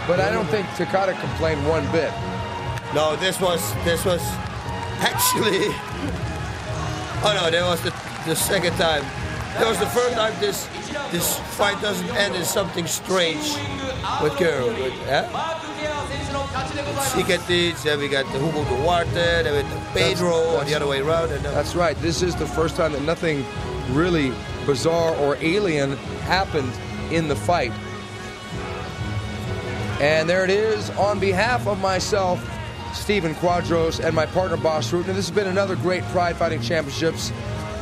[SPEAKER 1] But I don't think Takada complained one bit.
[SPEAKER 2] No, this was actually. Oh no, that was the second time. That was the first time this fight doesn't end in something strange with Kerr. We got the Hugo Duarte, then with the Pedro, the other way around.
[SPEAKER 1] That's right. This is the first time that nothing really bizarre or alien happened in the fight. And there it is. On behalf of myself, Steven Quadros, and my partner, Boss Root. And this has been another great Pride Fighting Championships.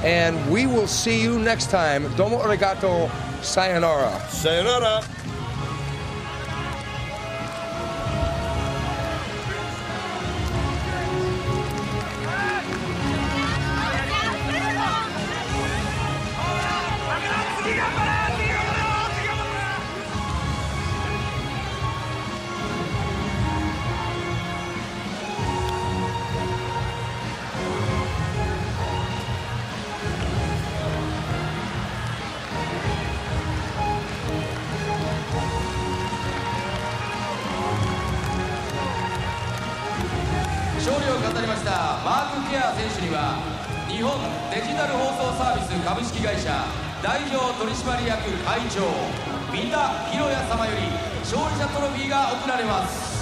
[SPEAKER 1] And we will see you next time. Domo arigato. Sayonara.
[SPEAKER 2] Sayonara.
[SPEAKER 3] 勝利を飾りましたマーク・ケア選手には日本デジタル放送サービス株式会社代表取締役会長三田博也様より勝利者トロフィーが贈られます。